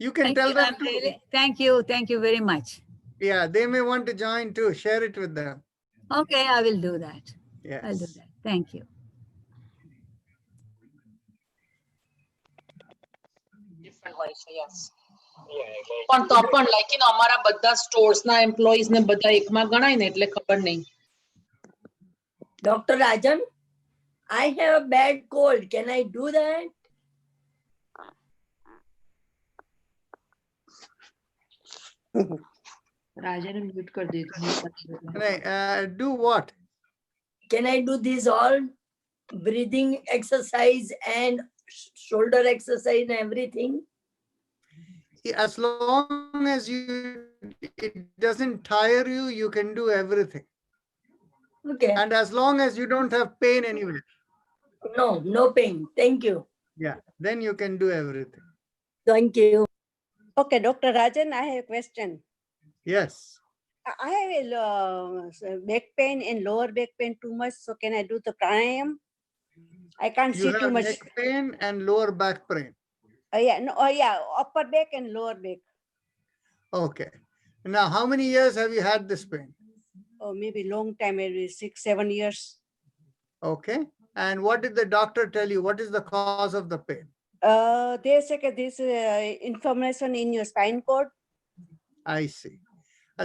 You can tell them to. Thank you very much. Yeah, they may want to join too. Share it with them. Okay, I will do that. Yes. I'll do that. Thank you. Yes. પણ તો પણ like you know અમારા બધા stores ના employees ને બધા એકમાં ગણાય ને એટલે ખબર નહીં. Dr. Rajan, I have a bad cold. Can I do that? Rajan mute kar de. Do what? Can I do this all breathing exercise and shoulder exercise and everything? As long as it doesn't tire you, you can do everything. Okay. And as long as you don't have pain anywhere. No pain. Thank you. Yeah, then you can do everything. Thank you. Okay, Dr. Rajan, I have a question. Yes. I have back pain and lower back pain too much. So can I do the pranayam? I can't You see too have much. neck pain and lower back pain. Yeah, upper back and lower back. Okay. Now, how many years have you had this pain? Oh, maybe long time, maybe 6-7 years. Okay. And what did the doctor tell you? What is the cause of the pain? They say this inflammation in your spine cord. I see.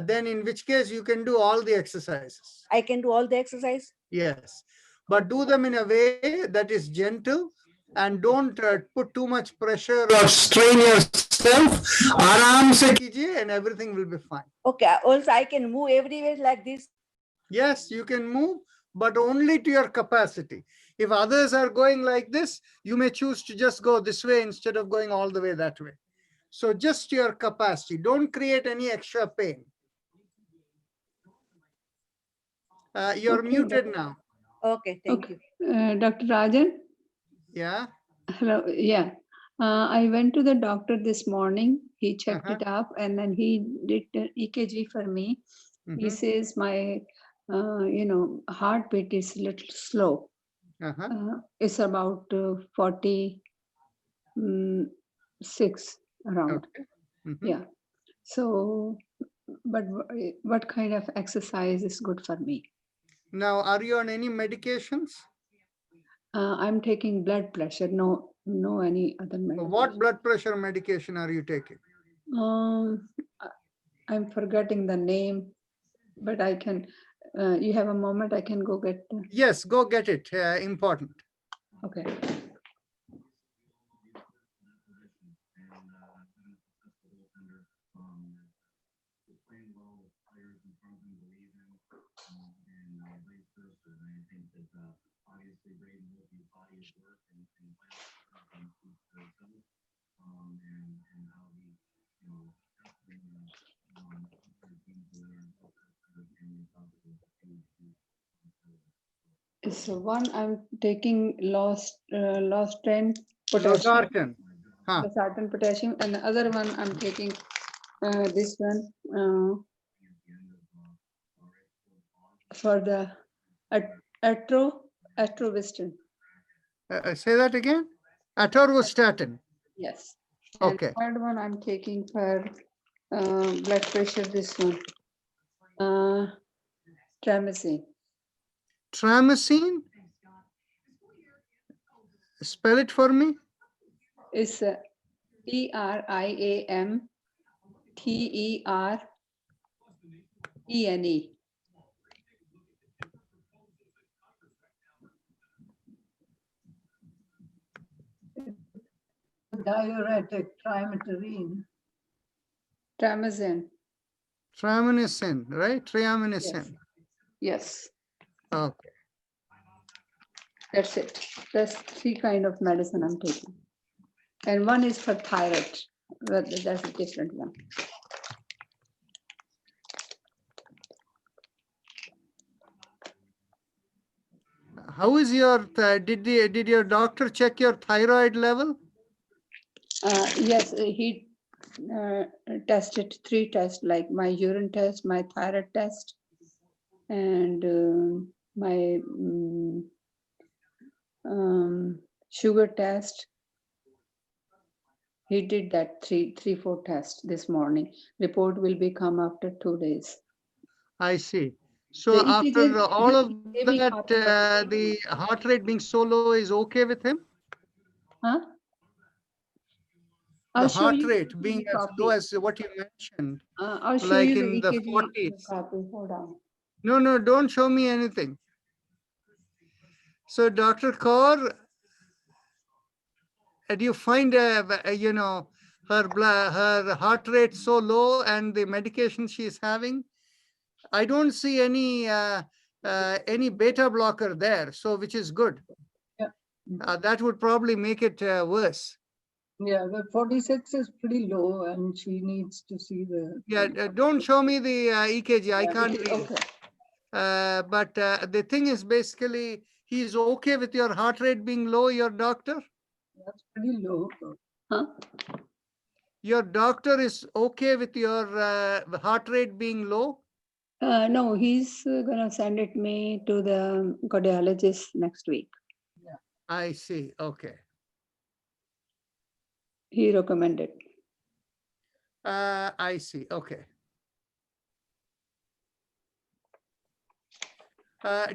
Then in which case you can do all the exercises. I can do all the exercise. Yes. But do them in a way that is gentle and don't put too much pressure or strain yourself. Aram se kijiye and everything will be fine. Okay. Also, I can move everywhere like this. Yes, you can move, but only to your capacity. If others are going like this, you may choose to just go this way instead of going all the way that way. So just your capacity. Don't create any extra pain. You're muted now. Okay, thank you. Dr. Rajan? Yeah. Hello. Yeah. I went to the doctor this morning. He checked it up and then he did the EKG for me. He says my, heartbeat is a little slow. It's about 46 around. Okay. Yeah. So, but what kind of exercise is good for me? Now, are you on any medications? I'm taking blood pressure. No any other medication. What blood pressure medication are you taking? I'm forgetting the name, but I can, you have a moment, I can go get. Yes, go get it. Important. Okay. So one I'm taking Losartan potassium. Losartan potassium, and the other one I'm taking this one for the atorvastatin. Say that again. Atorvastatin. Yes. Okay. And third one I'm taking for blood pressure. This one, Trimacine. Trimacine? Spell it for me. It's TRIAMTERENE. Diuretic, trimeterine. Trimacine. Trimacine, right? Triamcinolone. Yes. Okay. That's it. That's 3 kind of medicine I'm taking. And one is for thyroid. But that's a different one. How is your, did your doctor check your thyroid level? Yes, he tested 3 tests, like my urine test, my thyroid test, and my sugar test. He did that 4 test this morning. Report will be come after 2 days. I see. So The EKG after all of gave me that, copy of the heart rate being so low is okay with him? Huh? The I'll show heart you rate the being EKG as low copy. as what you mentioned, I'll show like you in the the EKG 40s. copy. Hold on. No, don't show me anything. So Dr. Kaur, do you find, her heart rate so low and the medication she's having? I don't see any beta blocker there, so which is good. Yeah. That would probably make it worse. Yeah, the 46 is pretty low and she needs to see the. Yeah, don't show me the EKG. I Yeah, can't read it. Okay. But the thing is basically, he's okay with your heart rate being low, your doctor? That's pretty low. Huh? Your doctor is okay with your heart rate being low? No, he's gonna send it me to the cardiologist next week. I see. Okay. He recommended. I see. Okay.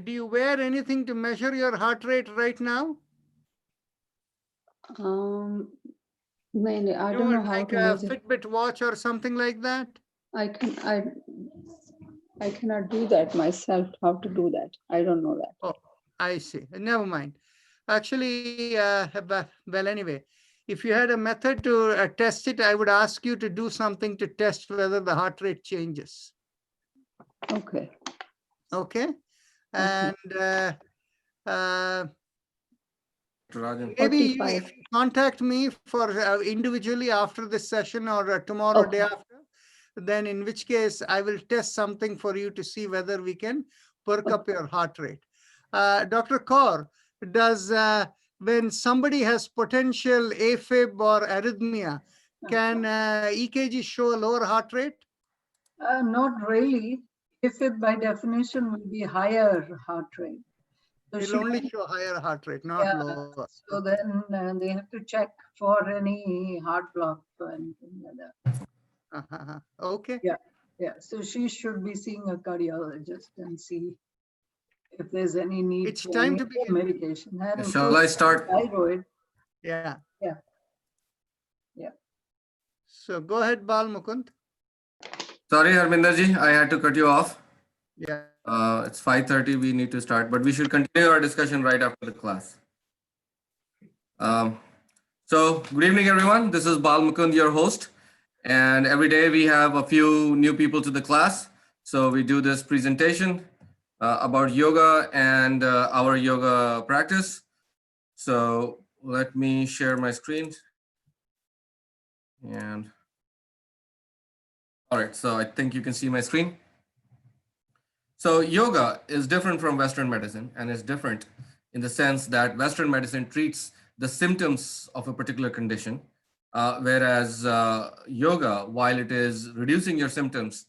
Do you wear anything to measure your heart rate right now? Mainly, I don't know how like to a measure. Fitbit watch or something like that? I cannot do that myself. How to do that? I don't know that. Oh, I see. Never mind. Actually, well, anyway, if you had a method to test it, I would ask you to do something to test whether the heart rate changes. Okay. Okay. And Rajan. maybe you 45. contact me for individually after this session or tomorrow day Okay. after. Then in which case I will test something for you to see whether we can perk up your heart rate. Dr. Kaur, does when somebody has potential AFib or arrhythmia, can EKG show a lower heart rate? Not really. If it by definition will be higher heart rate. So It'll only show higher heart rate, not Yeah, lower. so then they have to check for any heart block or anything like that. Okay. Yeah, so she should be seeing a cardiologist and see if there's any need It's for time any to begin. medication. That Shall includes I start? thyroid. Yeah. Yeah. So go ahead, Bal Mukund. Sorry, Harminderji, I had to cut you off. Yeah. It's 5:30. We need to start, but we should continue our discussion right after the class. So good evening, everyone. This is Bal Mukund, your host. And every day we have a few new people to the class. So we do this presentation about yoga and our yoga practice. So let me share my screen. And all right, so I think you can see my screen. So yoga is different from Western medicine, and is different in the sense that Western medicine treats the symptoms of a particular condition, whereas yoga, while it is reducing your symptoms,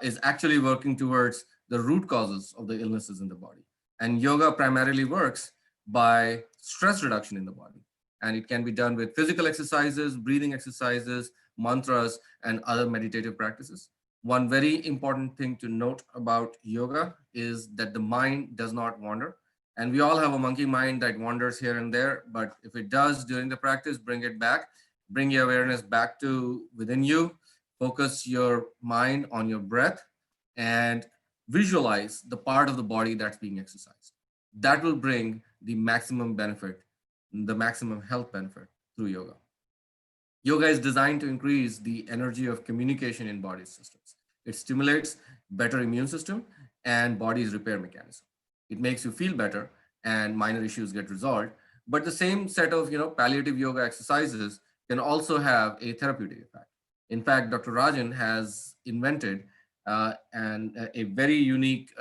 is actually working towards the root causes of the illnesses in the body. And yoga primarily works by stress reduction in the body. And it can be done with physical exercises, breathing exercises, mantras, and other meditative practices. One very important thing to note about yoga is that the mind does not wander. And we all have a monkey mind that wanders here and there, but if it does during the practice, bring it back, bring your awareness back to within you, focus your mind on your breath, and visualize the part of the body that's being exercised. That will bring the maximum benefit, the maximum health benefit through yoga. Yoga is designed to increase the energy of communication in body systems. It stimulates better immune system and body's repair mechanism. It makes you feel better and minor issues get resolved. But the same set of palliative yoga exercises can also have a therapeutic effect. In fact, Dr. Rajan has invented a very unique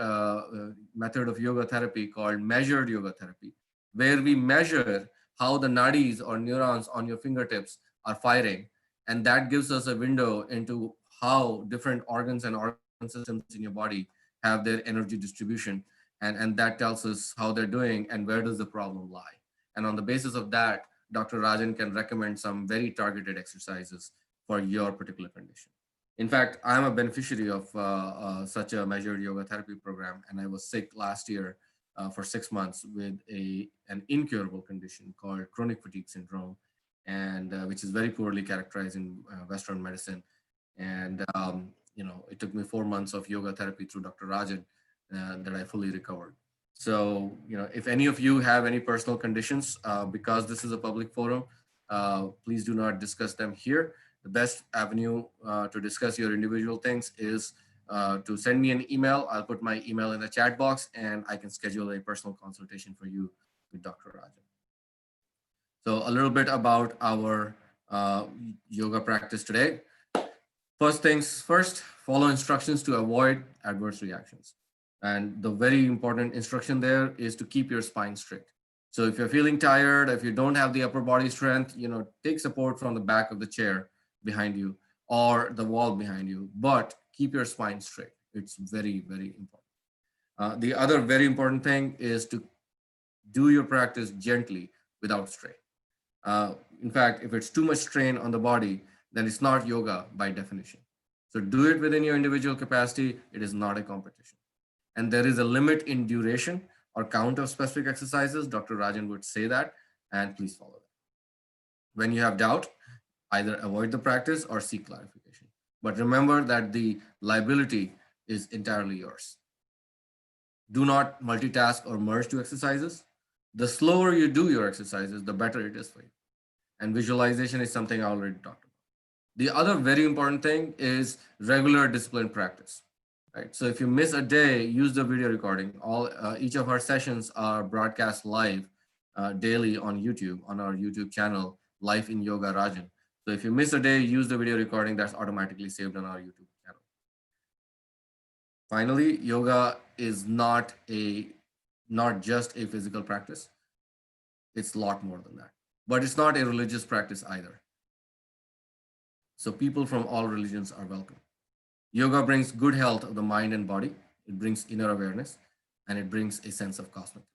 method of yoga therapy called measured yoga therapy, where we measure how the nadis or neurons on your fingertips are firing. And that gives us a window into how different organs and organ systems in your body have their energy distribution. And that tells us how they're doing and where does the problem lie. And on the basis of that, Dr. Rajan can recommend some very targeted exercises for your particular condition. In fact, I'm a beneficiary of such a measured yoga therapy program, and I was sick last year for 6 months with an incurable condition called chronic fatigue syndrome, and which is very poorly characterized in Western medicine. And it took me 4 months of yoga therapy through Dr. Rajan that I fully recovered. So, if any of you have any personal conditions, because this is a public forum, please do not discuss them here. The best avenue to discuss your individual things is to send me an email. I'll put my email in the chat box, and I can schedule a personal consultation for you with Dr. Rajan. So a little bit about our yoga practice today. First things first, follow instructions to avoid adverse reactions. And the very important instruction there is to keep your spine straight. So if you're feeling tired, if you don't have the upper body strength, take support from the back of the chair behind you or the wall behind you, but keep your spine straight. It's very, very important. The other very important thing is to do your practice gently without strain. In fact, if it's too much strain on the body, then it's not yoga by definition. So do it within your individual capacity. It is not a competition. And there is a limit in duration or count of specific exercises. Dr. Rajan would say that, and please follow that. When you have doubt, either avoid the practice or seek clarification. But remember that the liability is entirely yours. Do not multitask or merge two exercises. The slower you do your exercises, the better it is for you. And visualization is something I already talked about. The other very important thing is regular disciplined practice. Right. So if you miss a day, use the video recording. Each of our sessions are broadcast live daily on YouTube, on our YouTube channel, Life in Yoga Rajan. So if you miss a day, use the video recording that's automatically saved on our YouTube channel. Finally, yoga is not just a physical practice. It's a lot more than that. But it's not a religious practice either. So people from all religions are welcome. Yoga brings good health of the mind and body. It brings inner awareness, and it brings a sense of cosmic connection.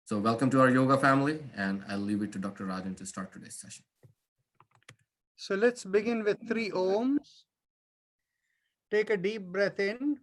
So welcome to our yoga family, and I'll leave it to Dr. Rajan to start today's session. So let's begin with 3 ohms. Take a deep breath in.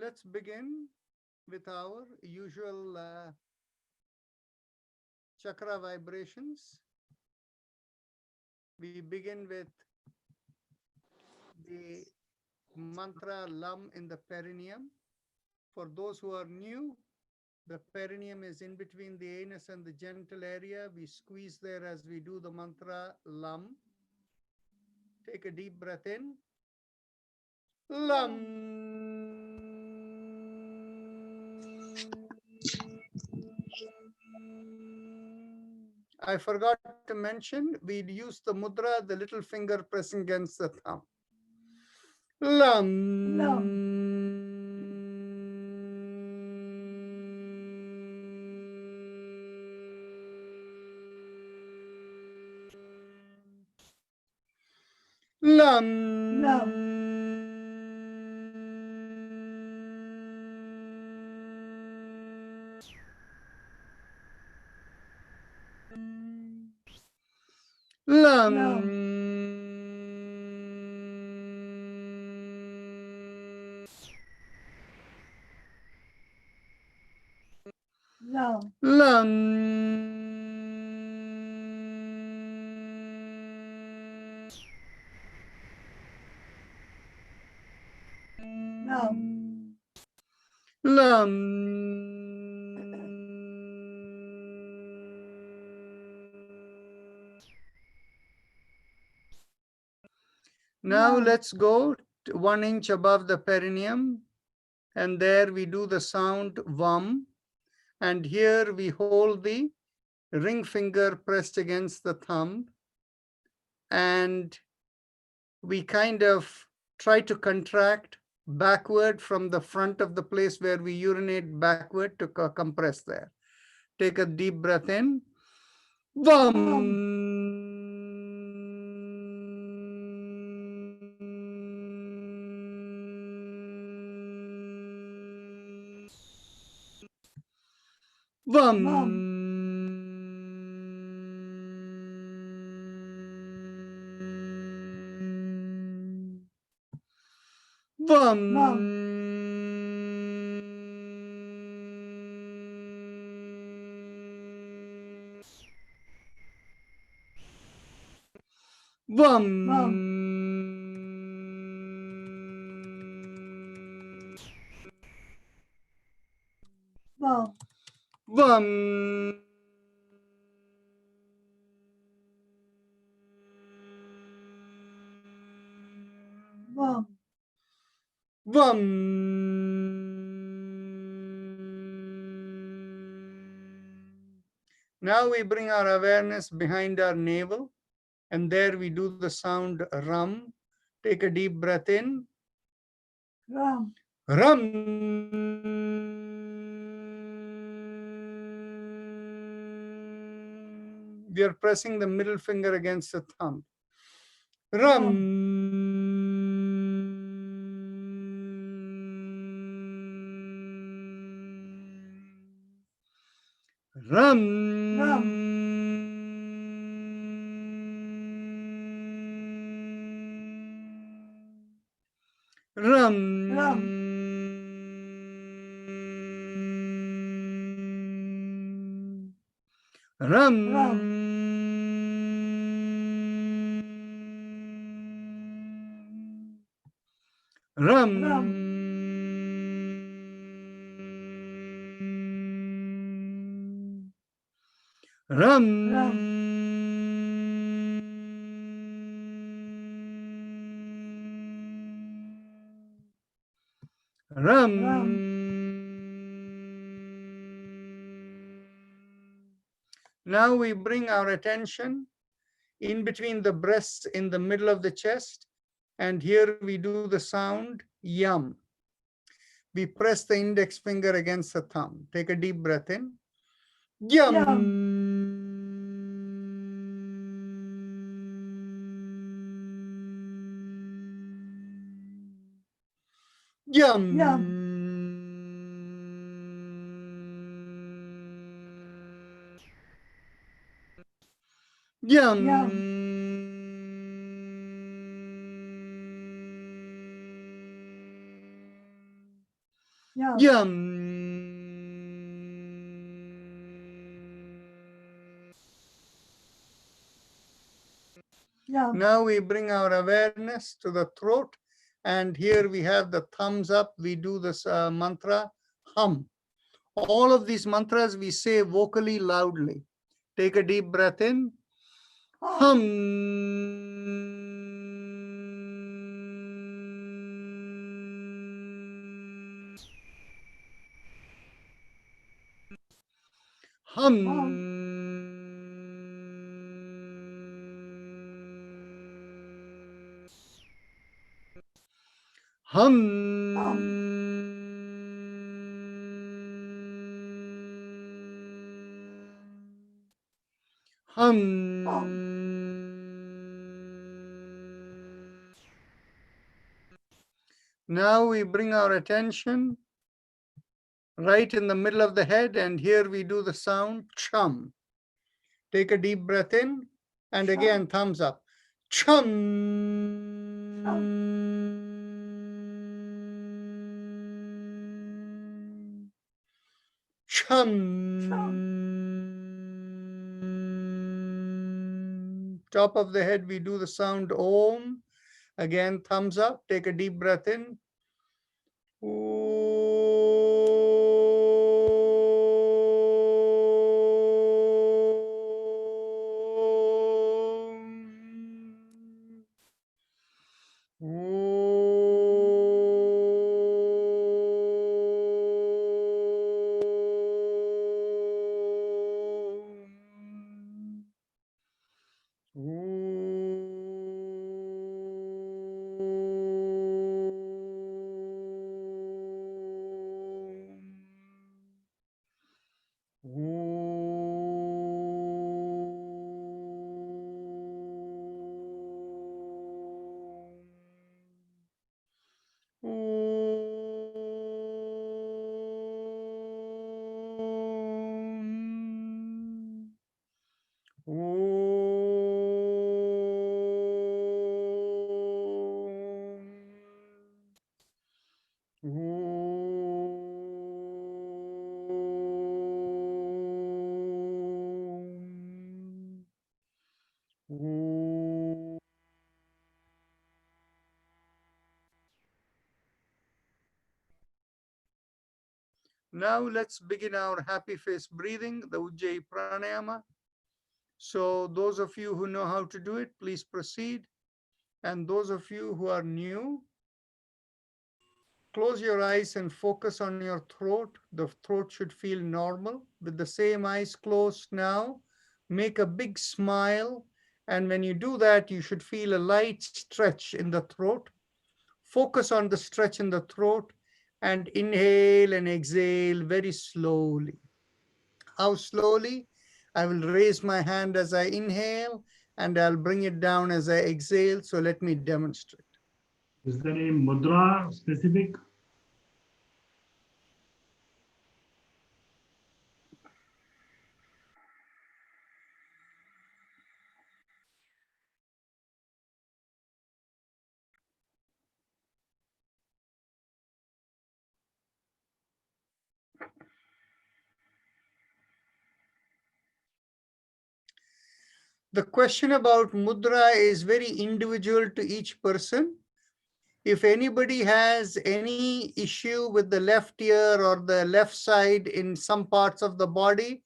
Let's begin with our usual chakra vibrations. We begin with the mantra Lam in the perineum. For those who are new, the perineum is in between the anus and the genital area. We squeeze there as we do the mantra Lam. Take a deep breath in. Lam. I forgot to mention, we'd use the mudra, the little finger pressing against the thumb. Lam. Lam. Lam. Lam. Lam. Now Vam. let's go 1 inch above the perineum, and there we do the sound vam, and here we hold the ring finger pressed against the thumb, and we kind of try to contract backward from the front of the place where we urinate backward to compress there. Take a deep breath in. Vam. Vam. Vam. Vam. Vam. Vam. Vam. Now we bring our awareness behind our navel, and there we do the sound ram. Take a deep breath in. Ram. Ram. We are pressing the middle finger against the thumb. Ram. Ram. Ram. Ram. Ram. Ram. Ram. Now we bring our attention in between the breasts in the middle of the chest, and here we do the sound yum. We press the index finger against the thumb. Take a deep breath in. Yum. Yum. Yum. Yum. Now we bring our awareness to the throat, and here we have the thumbs up. We do this mantra hum. All of these mantras we say vocally loudly. Take a deep breath in. Hum. Hum. Now we bring our attention right in the middle of the head, and here we do the sound chum. Take a deep breath in, and again thumbs up. Chum. Chum. Top of the head, we do the sound om. Again, thumbs up. Take a deep breath in. Now let's begin our happy face breathing, the Ujjayi Pranayama. So those of you who know how to do it, please proceed. And those of you who are new, close your eyes and focus on your throat. The throat should feel normal. With the same eyes closed now, make a big smile. And when you do that, you should feel a light stretch in the throat. Focus on the stretch in the throat and inhale and exhale very slowly. How slowly? I will raise my hand as I inhale and I'll bring it down as I exhale. So let me demonstrate. Is there any mudra specific? The question about mudra is very individual to each person. If anybody has any issue with the left ear or the left side in some parts of the body,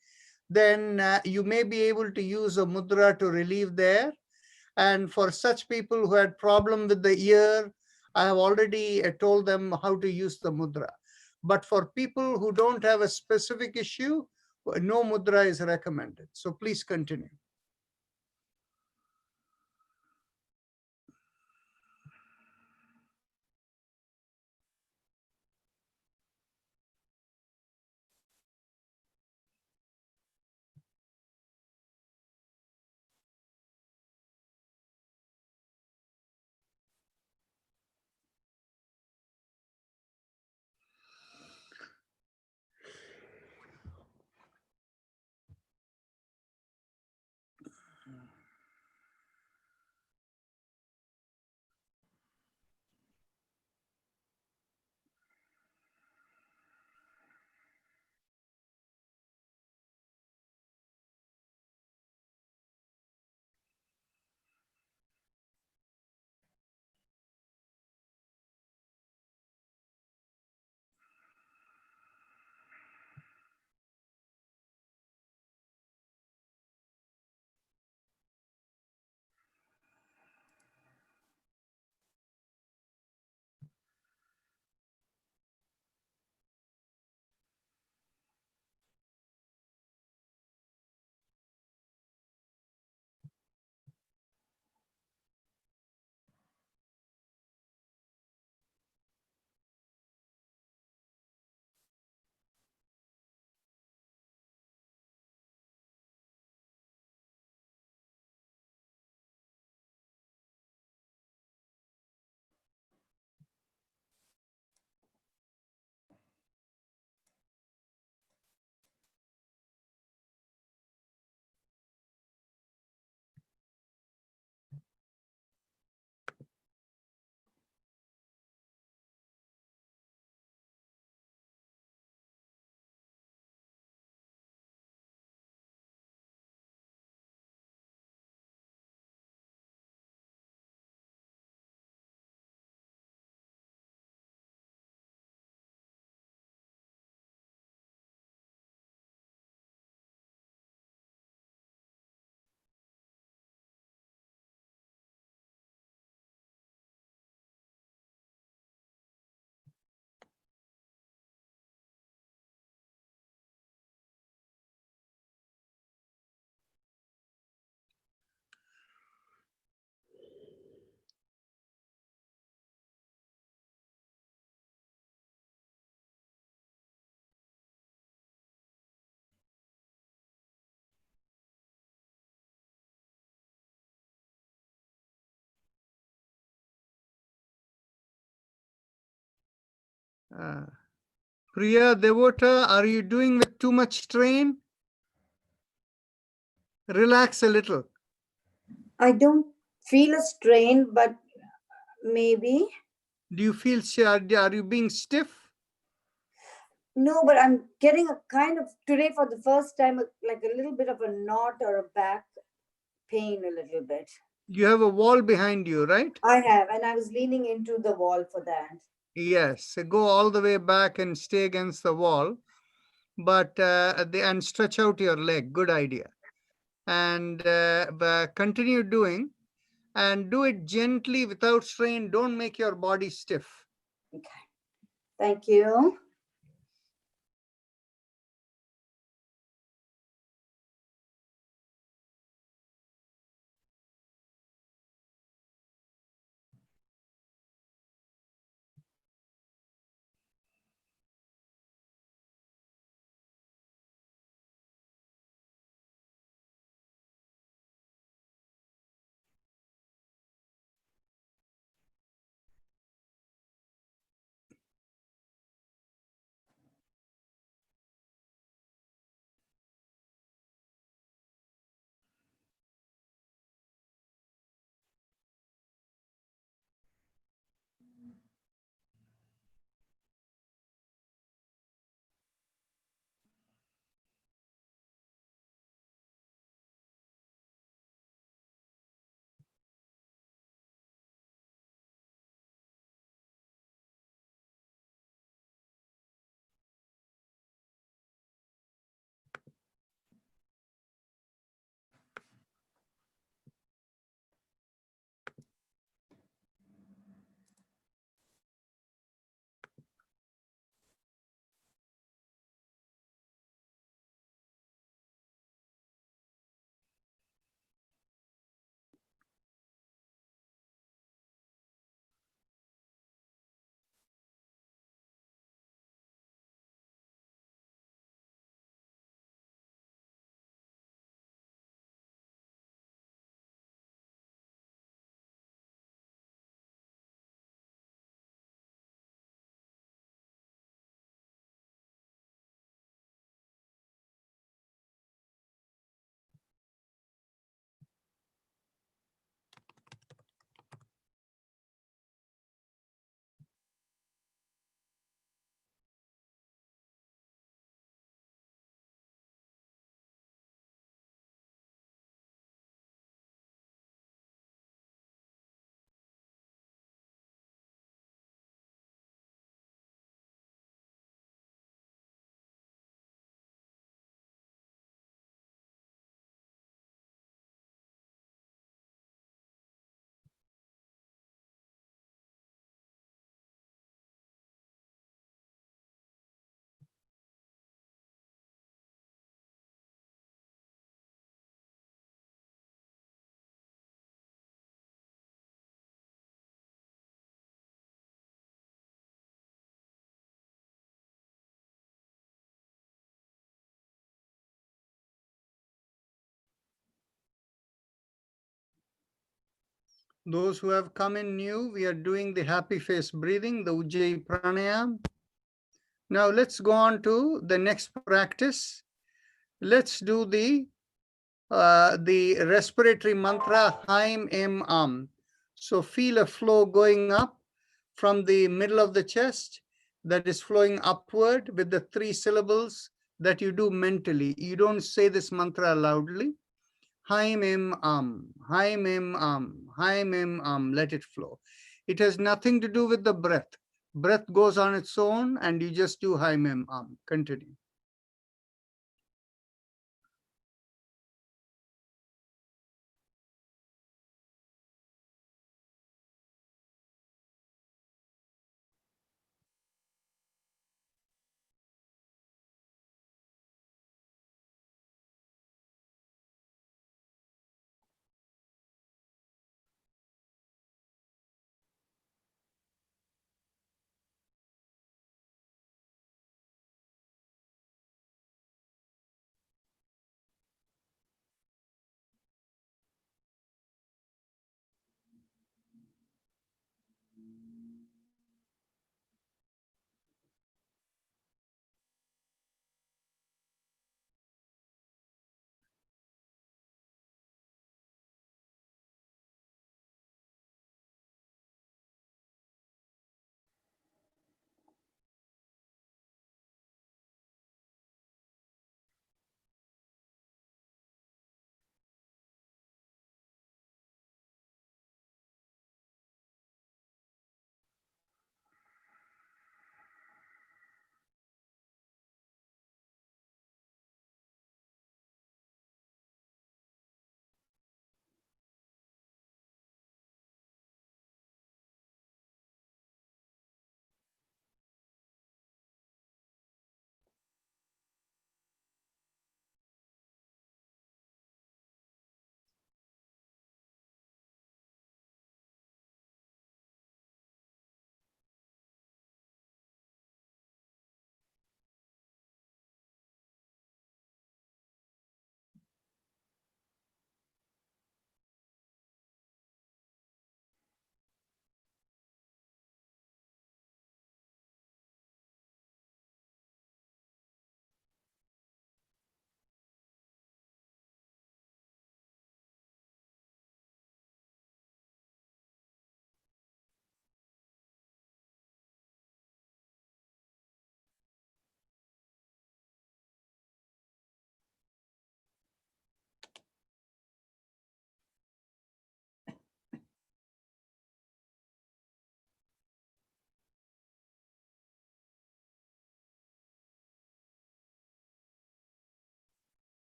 then you may be able to use a mudra to relieve there. And for such people who had problem with the ear, I have already told them how to use the mudra. But for people who don't have a specific issue, no mudra is recommended. So please continue. Priya Devota, are you doing with too much strain? Relax a little. I don't feel a strain, but maybe. Do you feel, are you being stiff? No, but I'm getting a kind of, today for the first time, like a little bit of a knot or a back pain a little bit. You have a wall behind you, right? I have, and I was leaning into the wall for that. Yes, so go all the way back and stay against the wall, but and stretch out your leg. Good idea. And continue doing, and do it gently without strain. Don't make your body stiff. Okay. Thank you. Those who have come in new, we are doing the happy face breathing, the Ujjayi Pranayam. Now let's go on to the next practice. Let's do the respiratory mantra Haim Em Am. So feel a flow going up from the middle of the chest that is flowing upward with the 3 syllables that you do mentally. You don't say this mantra loudly. Haim Em Am, Haim Em Am, Haim Em Am. Let it flow. It has nothing to do with the breath. Breath goes on its own and you just do Haim Em Am. Continue.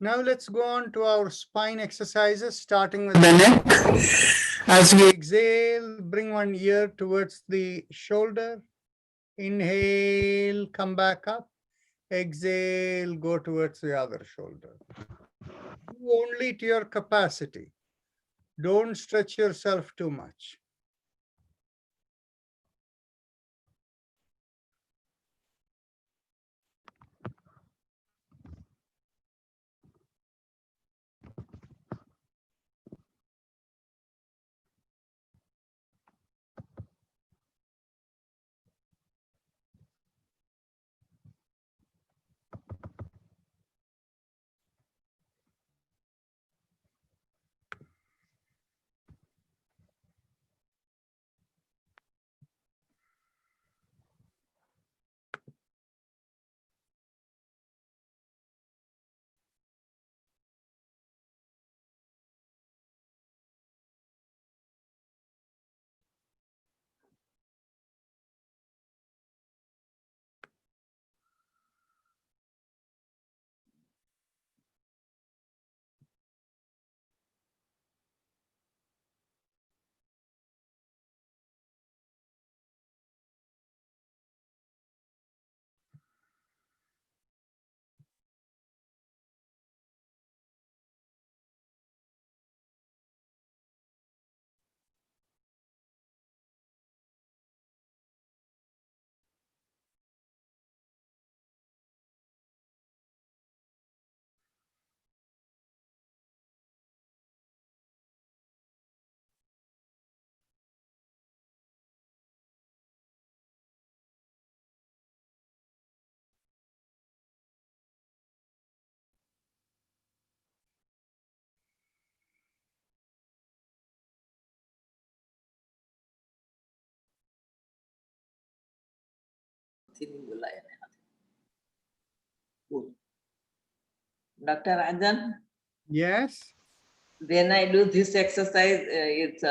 Now let's go on to our spine exercises, starting with the neck. As we exhale, bring one ear towards the shoulder. Inhale, come back up. Exhale, go towards the other shoulder. Do only to your capacity. Don't stretch yourself too much. Dr. Rajan, Yes. when I do this exercise, it's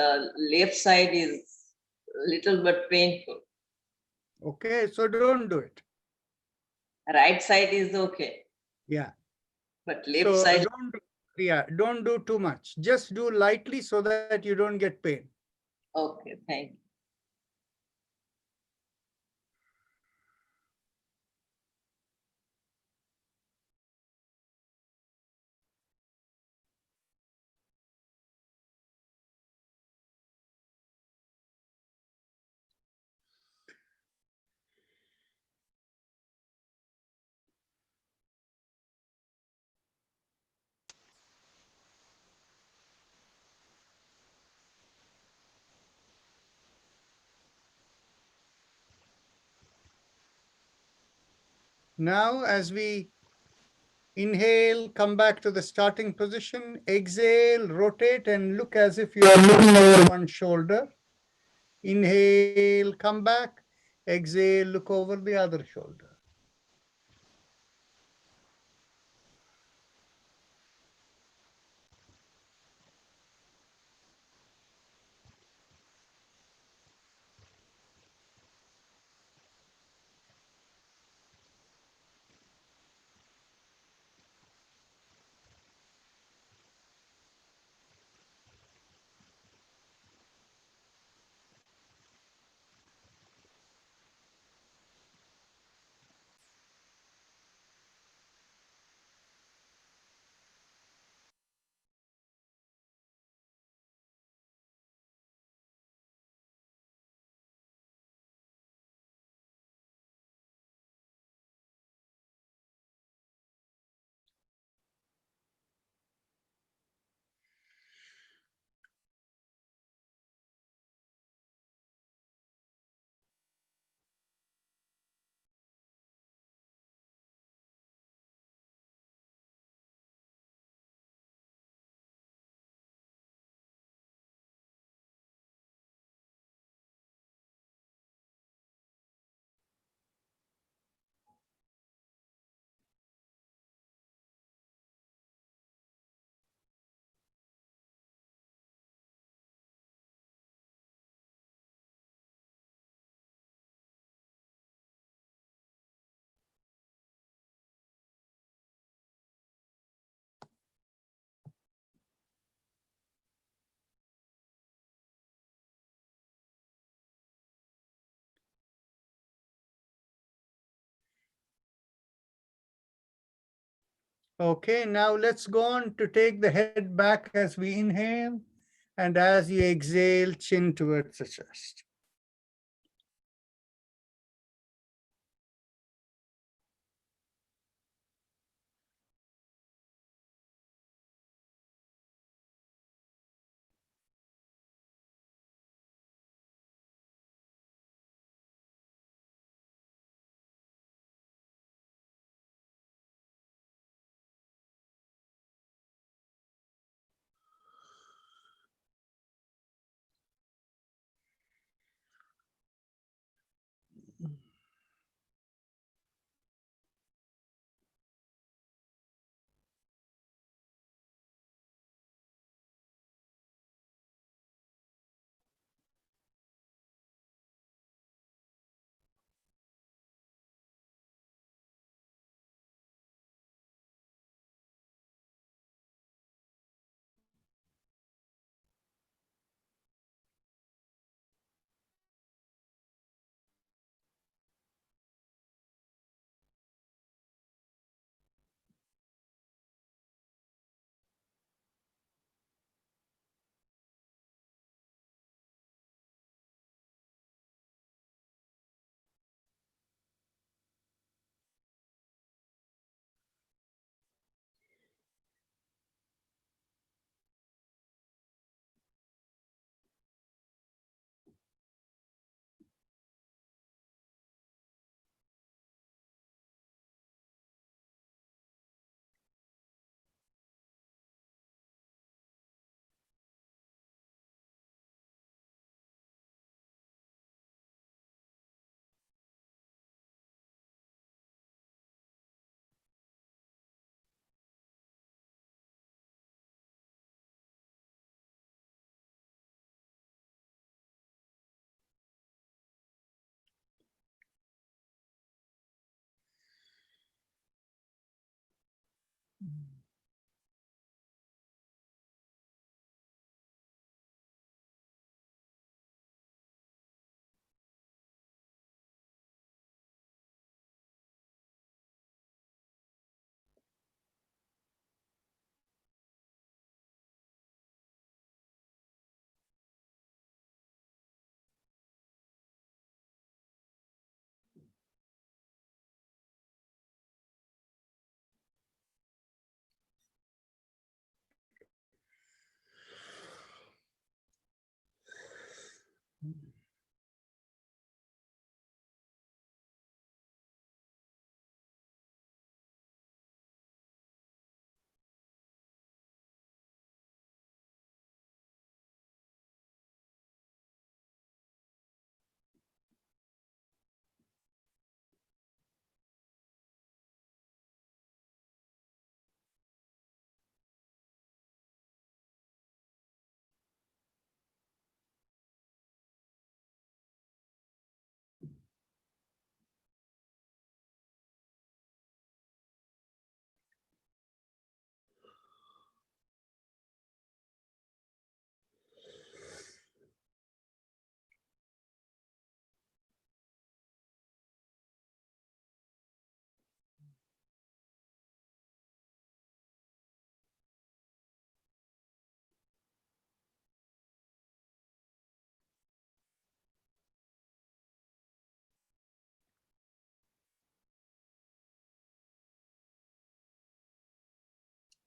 left side is little bit painful. Okay, so don't do it. Right side is okay, Yeah. but left So side. don't do too much. Just do lightly so that you don't get pain. Okay, thank you. Now, as we inhale, come back to the starting position. Exhale, rotate and look as if you are looking over one shoulder. Inhale, come back. Exhale, look over the other shoulder. Okay, now let's go on to take the head back as we inhale, and as you exhale, chin towards the chest.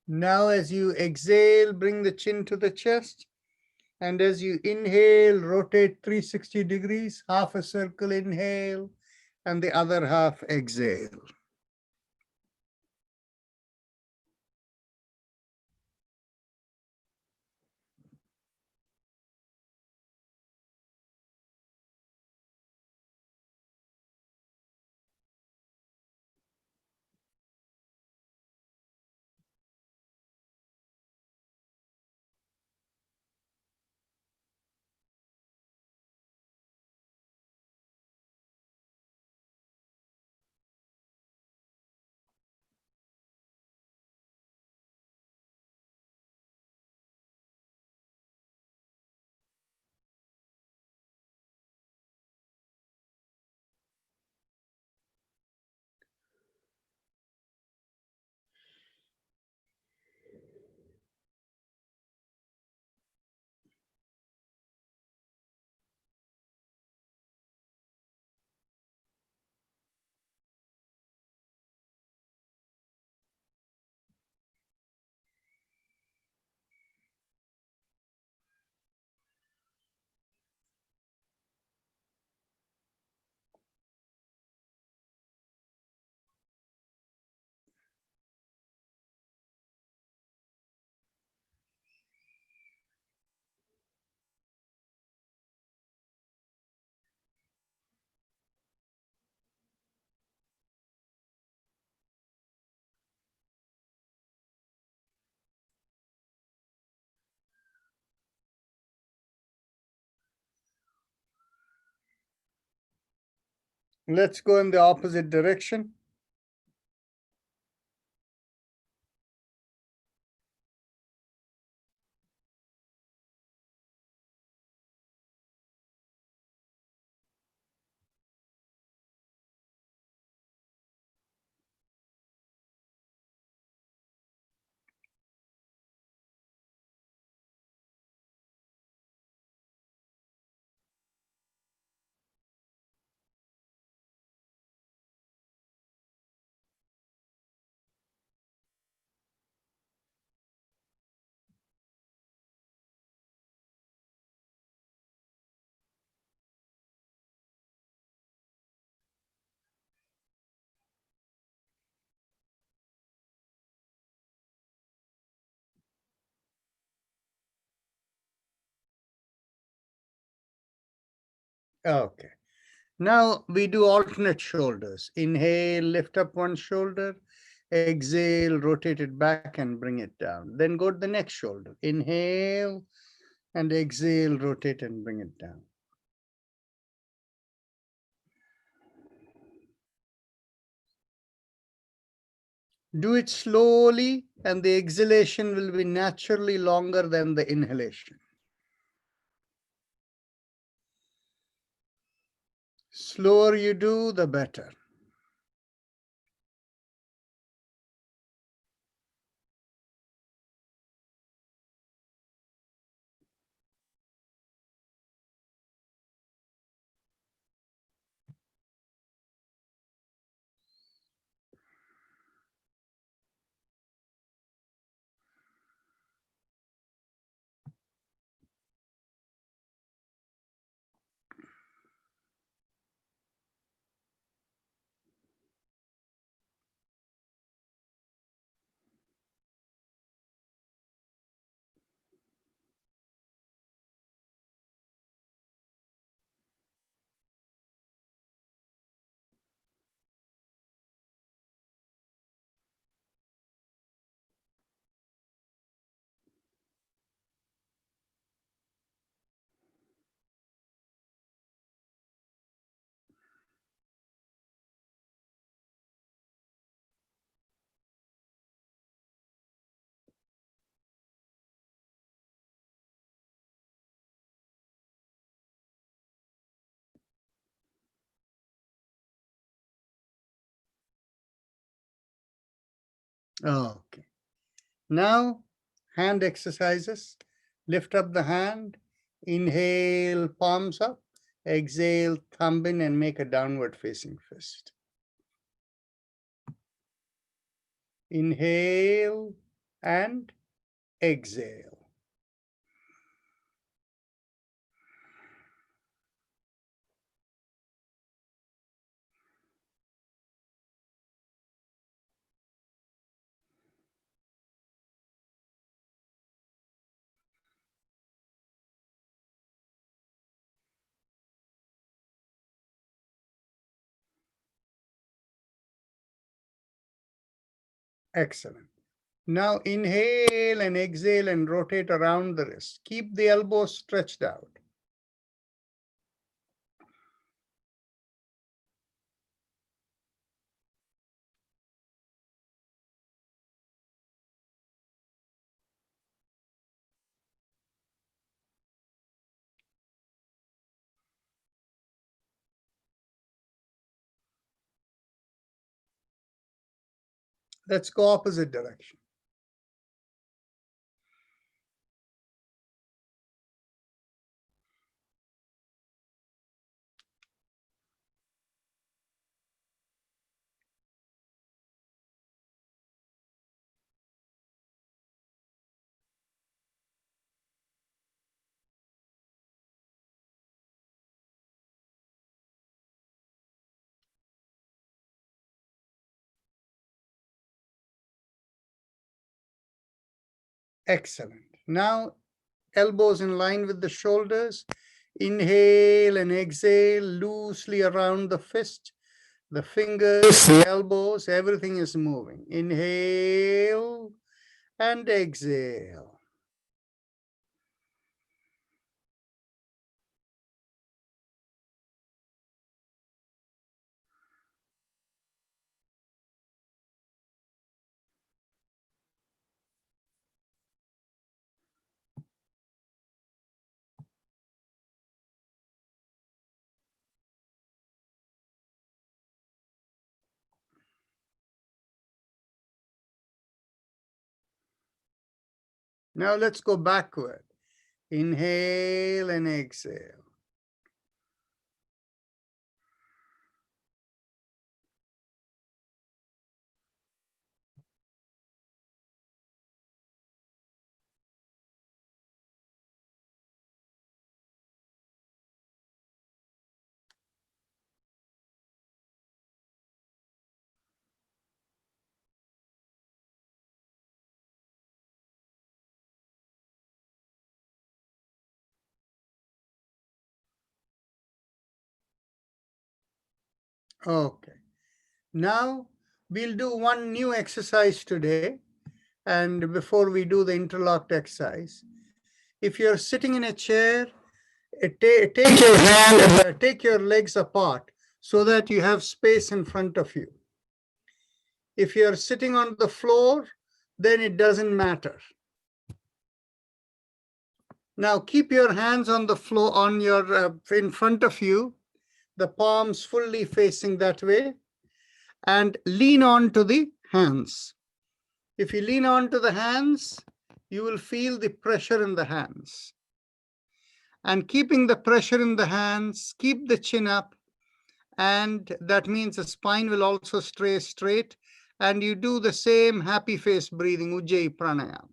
Now, as you exhale, bring the chin to the chest. And as you inhale, rotate 360 degrees, half a circle inhale, and the other half exhale. Let's go in the opposite direction. Okay. Now we do alternate shoulders. Inhale, lift up one shoulder. Exhale, rotate it back and bring it down. Then go to the next shoulder. Inhale and exhale, rotate and bring it down. Do it slowly, and the exhalation will be naturally longer than the inhalation. Slower you do, the better. Okay. Now, hand exercises. Lift up the hand. Inhale, palms up. Exhale, thumb in and make a downward facing fist. Inhale and exhale. Excellent. Now inhale and exhale and rotate around the wrist. Keep the elbows stretched out. Let's go opposite direction. Excellent. Now elbows in line with the shoulders. Inhale and exhale loosely around the fist. The fingers, the elbows, everything is moving. Inhale and exhale. Now let's go backward. Inhale and exhale. Okay. Now we'll do one new exercise today. And before we do the interlocked exercise, if you're sitting in a chair, take your hand, take your legs apart so that you have space in front of you. If you're sitting on the floor, then it doesn't matter. Now keep your hands on the floor, on your in front of you, the palms fully facing that way, and lean on to the hands. If you lean on to the hands, you will feel the pressure in the hands. And keeping the pressure in the hands, keep the chin up, and that means the spine will also stay straight. And you do the same happy face breathing, Ujjayi Pranayam.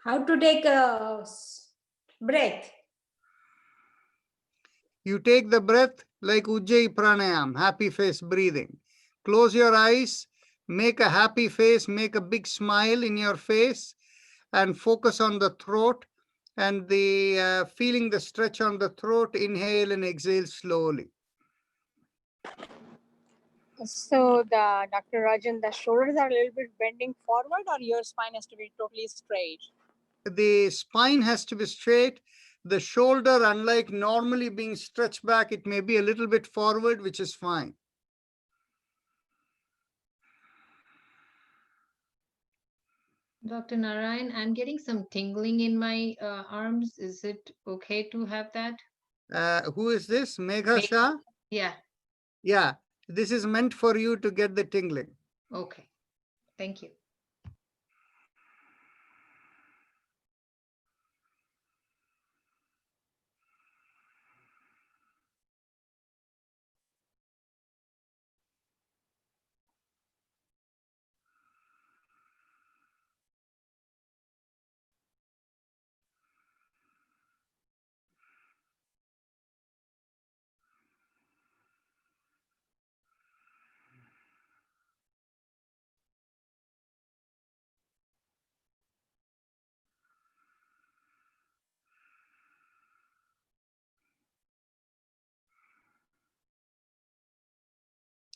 How to take a breath? You take the breath like Ujjayi Pranayam, happy face breathing. Close your eyes, make a happy face, make a big smile in your face, and focus on the throat and the feeling the stretch on the throat. Inhale and exhale slowly. So the Dr. Rajan, the shoulders are a little bit bending forward, or your spine has to be totally straight? The spine has to be straight. The shoulder, unlike normally being stretched back, it may be a little bit forward, which is fine. Dr. Narayan, I'm getting some tingling in my arms. Is it okay to have that? Who is this? Megha Shah? Yeah. Yeah, this is meant for you to get the tingling. Okay. Thank you.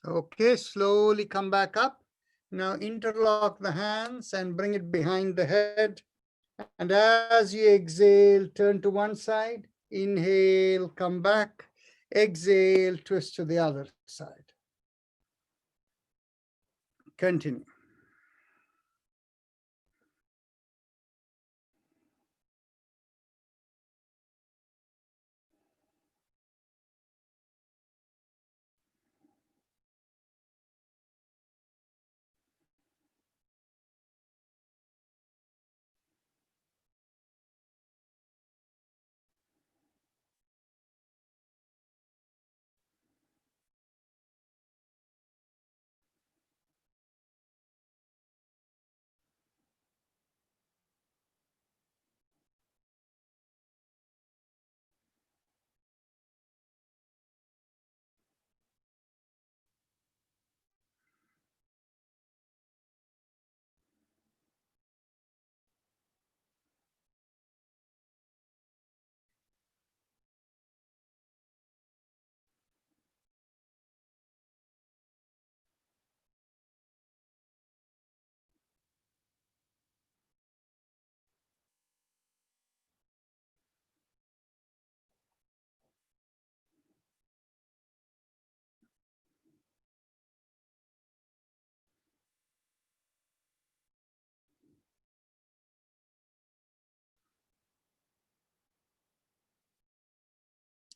Okay, slowly come back up. Now interlock the hands and bring it behind the head. And as you exhale, turn to one side. Inhale, come back. Exhale, twist to the other side. Continue.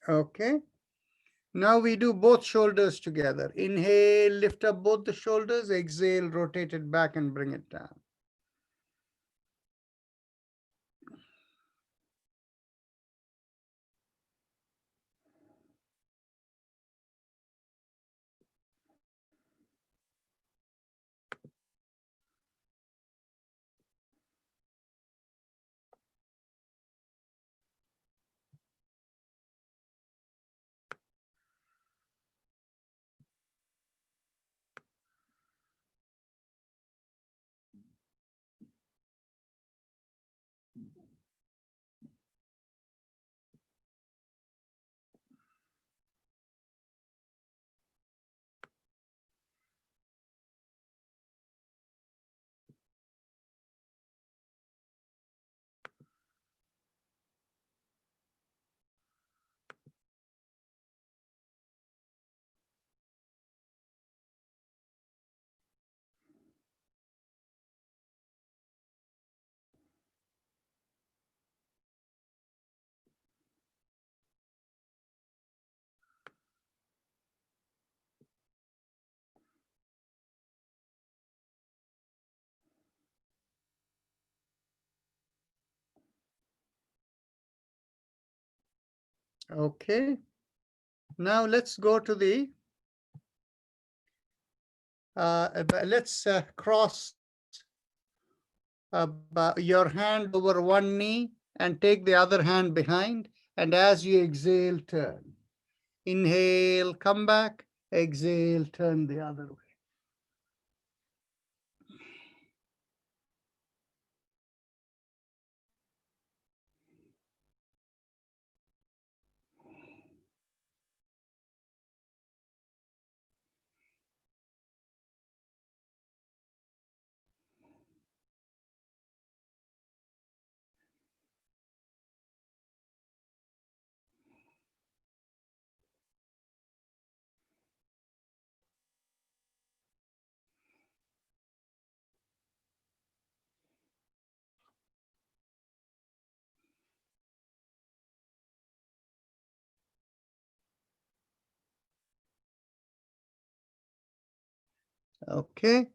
Okay. Now we do both shoulders together. Inhale, lift up both the shoulders. Exhale, rotate it back and bring it down. Okay. Now let's go to the, let's cross your hand over one knee and take the other hand behind. And as you exhale, turn. Inhale, come back. Exhale, turn the other way. Okay.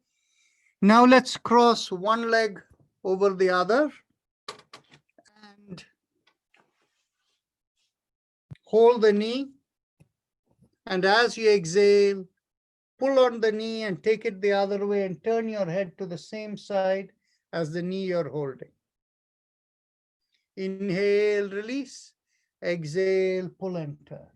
Now let's cross one leg over the other and hold the knee. And as you exhale, pull on the knee and take it the other way and turn your head to the same side as the knee you're holding. Inhale, release. Exhale, pull and turn.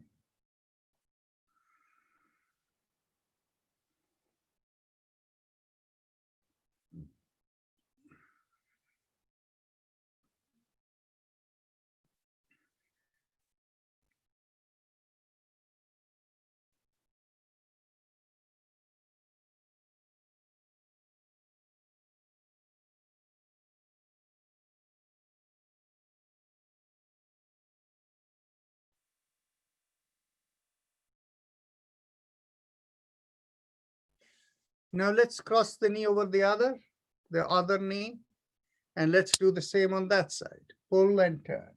Now let's cross the knee over the other knee, and let's do the same on that side. Pull and turn.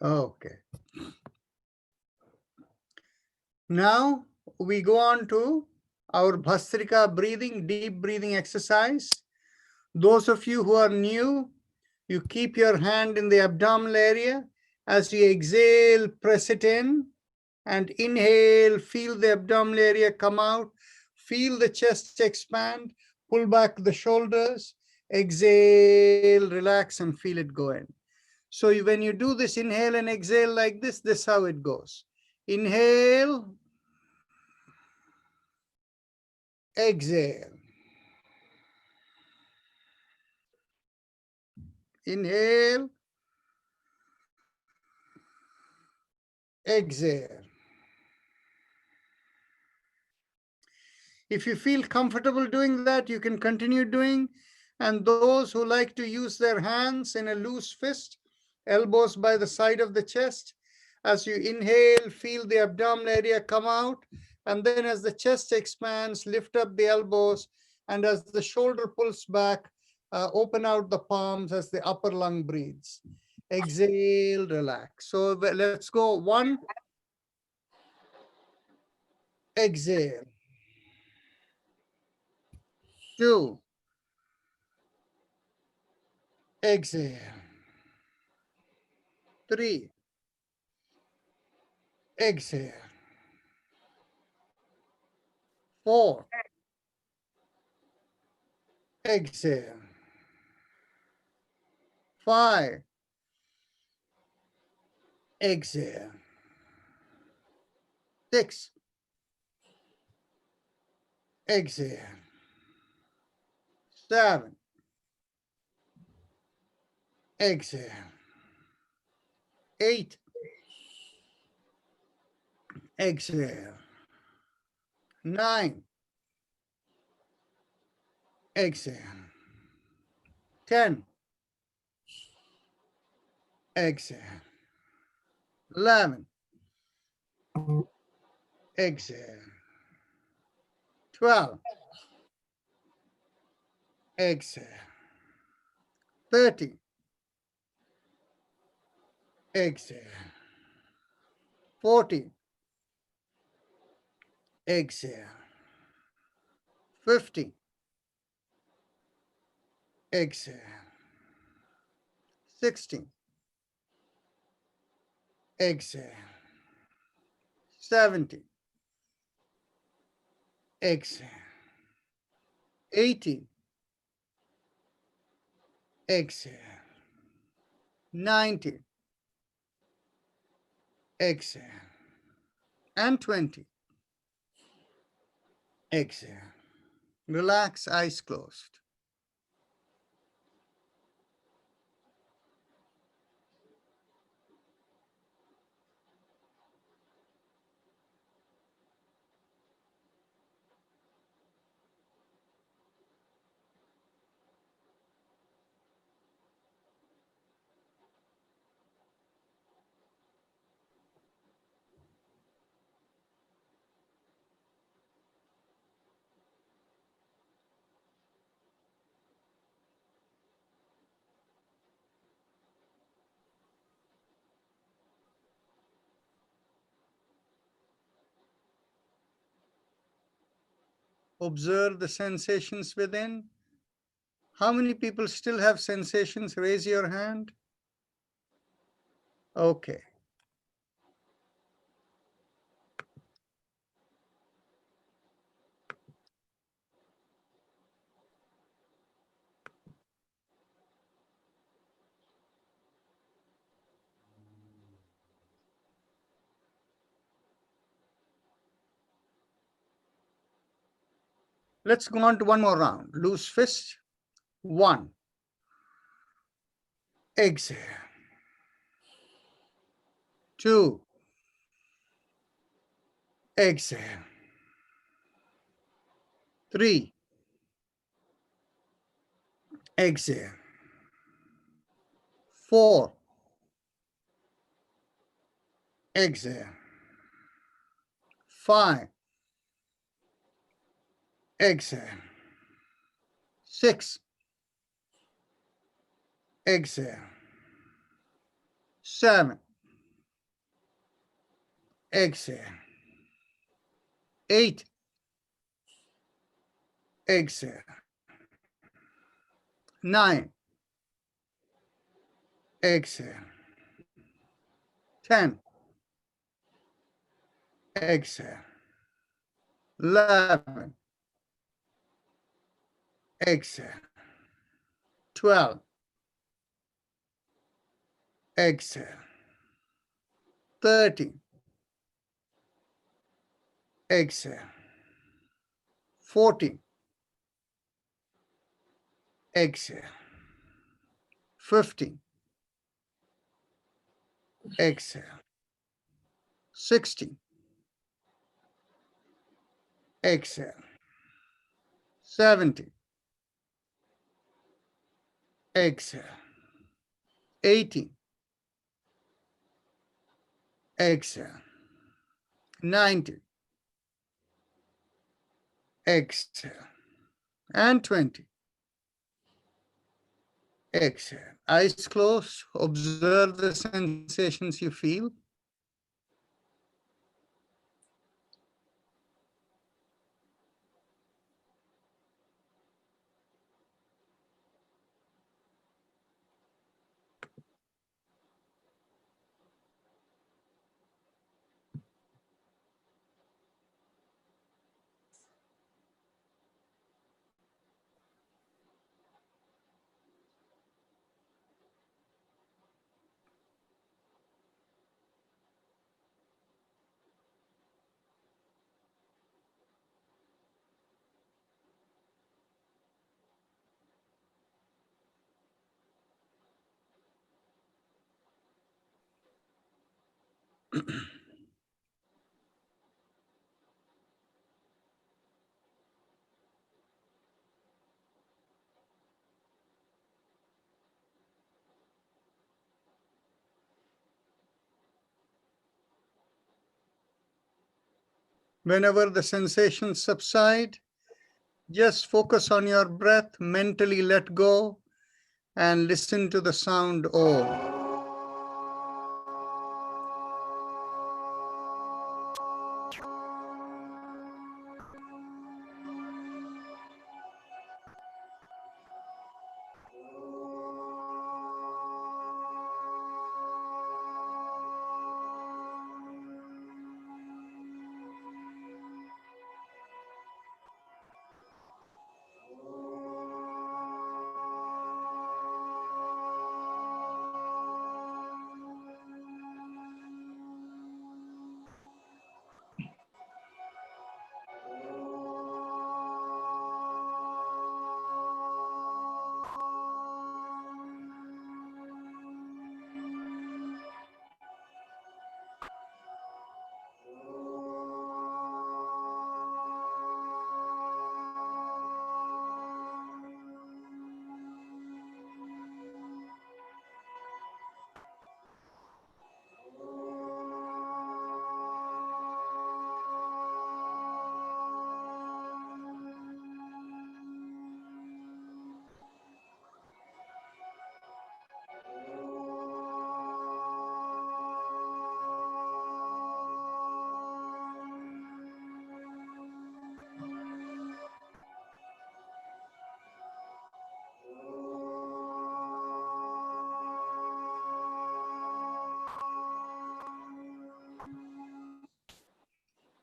Okay. Now we go on to our Bhastrika breathing, deep breathing exercise. Those of you who are new, you keep your hand in the abdominal area. As you exhale, press it in, and inhale, feel the abdominal area come out. Feel the chest expand, pull back the shoulders. Exhale, relax and feel it go in. So when you do this inhale and exhale like this is how it goes. Inhale, exhale. Inhale, exhale. If you feel comfortable doing that, you can continue doing. And those who like to use their hands in a loose fist, elbows by the side of the chest, as you inhale, feel the abdominal area come out. And then as the chest expands, lift up the elbows. And as the shoulder pulls back, open out the palms as the upper lung breathes. Exhale, relax. So let's go. 1, exhale. 2, exhale. 3, exhale. 4, exhale. 5, exhale. 6, exhale. 7, exhale. 8, exhale. 9, exhale. 10, exhale. 11, exhale. 12, exhale. 30, exhale. 40, exhale. 50, exhale. 60, exhale. 70, exhale. 80, exhale. 90, exhale. And 20, exhale. Relax, eyes closed. Observe the sensations within. How many people still have sensations? Raise your hand. Okay. Let's go on to one more round. Loose fist. 1, exhale. 2, exhale. 3, exhale. 4, exhale. 5, exhale. 6, exhale. 7, exhale. 8, exhale. 9, exhale. 10, exhale. 11, exhale. 12, exhale. 30, exhale. 40, exhale. 50, exhale. 60, exhale. 70, exhale. 80, exhale. 90, exhale. And 20, exhale. Eyes closed. Observe the sensations you feel. Whenever the sensations subside, just focus on your breath, mentally let go, and listen to the sound O.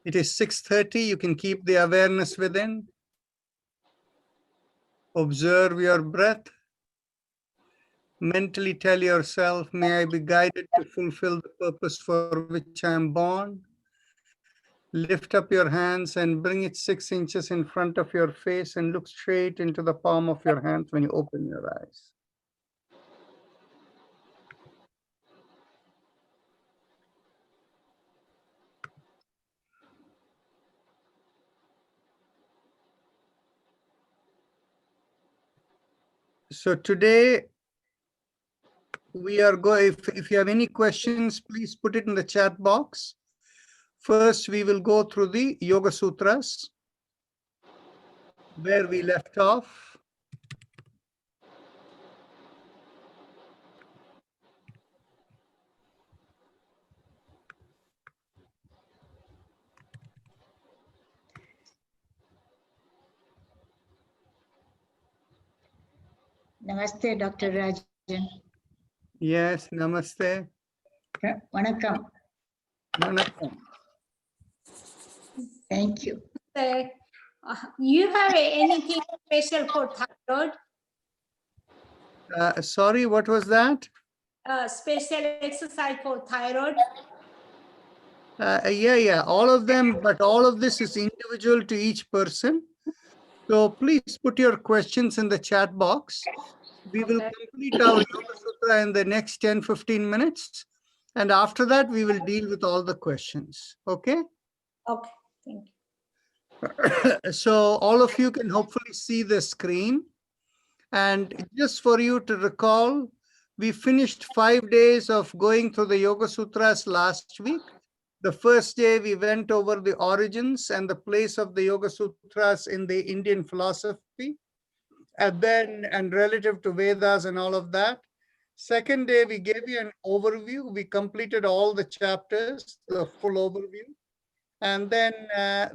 It is 6:30. You can keep the awareness within. Observe your breath. Mentally tell yourself, may I be guided to fulfill the purpose for which I am born. Lift up your hands and bring it 6 inches in front of your face and look straight into the palm of your hands when you open your eyes. So today, we are going, if you have any questions, please put it in the chat box. First, we will go through the Yoga Sutras, where we left off. Namaste, Dr. Rajan. Yes, namaste. Vanakkam. Vanakkam. Thank you. You have anything special for thyroid? Sorry, what was that? special exercise for thyroid? Yeah, all of them, but all of this is individual to each person. So please put your questions in the chat box. We will complete our Yoga Sutra in the next 10-15 minutes. And after that, we will deal with all the questions. Okay? Okay, thank you. So all of you can hopefully see the screen. And just for you to recall, we finished 5 days of going through the Yoga Sutras last week. The first day we went over the origins and the place of the Yoga Sutras in the Indian philosophy, and relative to Vedas and all of that. Second day, we gave you an overview. We completed all the chapters, the full overview. And then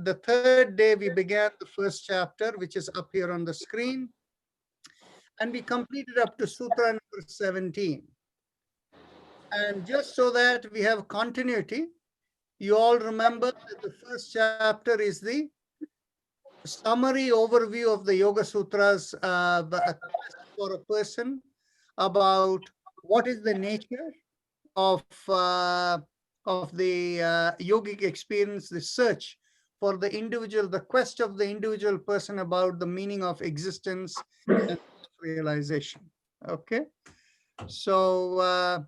the third day, we began the first chapter, which is up here on the screen. And we completed up to Sutra number 17. And just so that we have continuity, you all remember that the first chapter is the summary overview of the Yoga Sutras for a person about what is the nature of the yogic experience, the search for the individual, the quest of the individual person about the meaning of existence and realization. Okay, so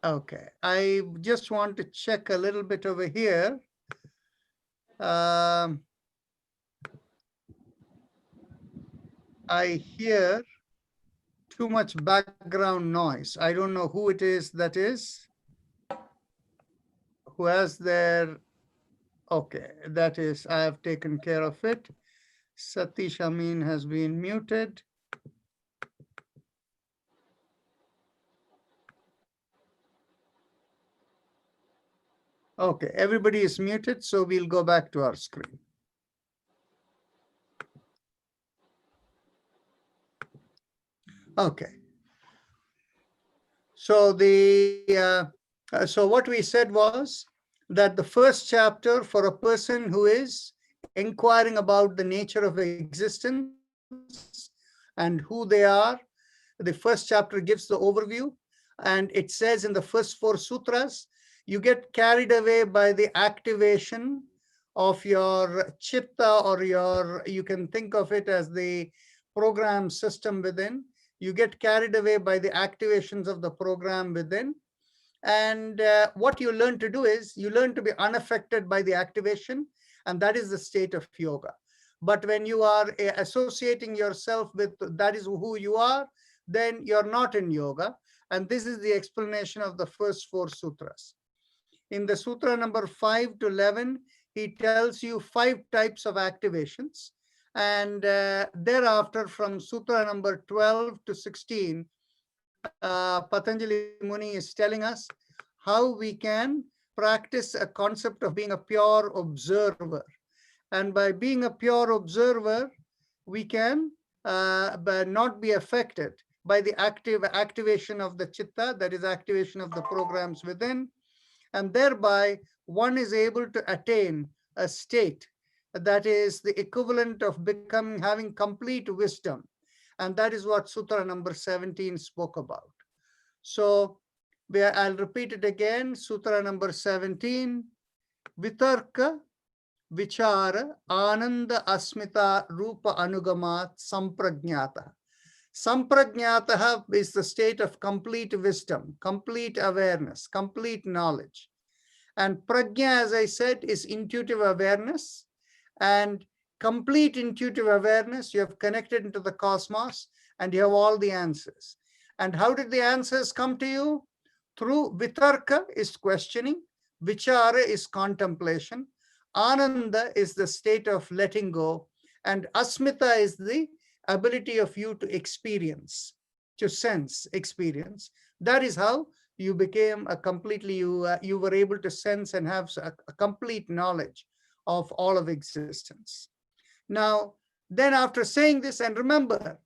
okay, I just want to check a little bit over here. I hear too much background noise. I don't know who it is that is, who has their, okay, that is, I have taken care of it. Satish Amin has been muted. Okay, everybody is muted, so we'll go back to our screen. Okay. So so what we said was that the first chapter for a person who is inquiring about the nature of existence and who they are, the first chapter gives the overview, and it says in the first 4 sutras, you get carried away by the activation of your chitta, or you can think of it as the program system within. You get carried away by the activations of the program within. And what you learn to do is you learn to be unaffected by the activation, and that is the state of yoga. But when you are associating yourself with that is who you are, then you're not in yoga. And this is the explanation of the first 4 sutras. In the sutra number 5 to 11, he tells you 5 types of activations. And thereafter, from sutra number 12 to 16, Patanjali Muni is telling us how we can practice a concept of being a pure observer. And by being a pure observer, we can not be affected by the activation of the chitta, that is activation of the programs within. And thereby, one is able to attain a state that is the equivalent of having complete wisdom. And that is what Sutra number 17 spoke about. So I'll repeat it again. Sutra number 17, Vitarka, Vichara, Ananda Asmita Rupa Anugamat Samprajnata. Samprajnata is the state of complete wisdom, complete awareness, complete knowledge. And prajna, as I said, is intuitive awareness. And complete intuitive awareness, you have connected into the cosmos and you have all the answers. And how did the answers come to you? Through vitarka is questioning, vichara is contemplation, ananda is the state of letting go, and asmita is the ability of you to experience, to sense experience. That is how you became a completely, you were able to sense and have a complete knowledge of all of existence. Now, then after saying this, and remember,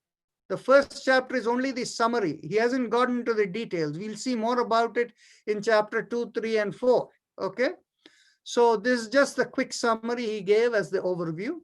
the first chapter is only the summary. He hasn't gotten into the details. We'll see more about it in chapter 2, 3, and 4. Okay. So this is just the quick summary he gave as the overview.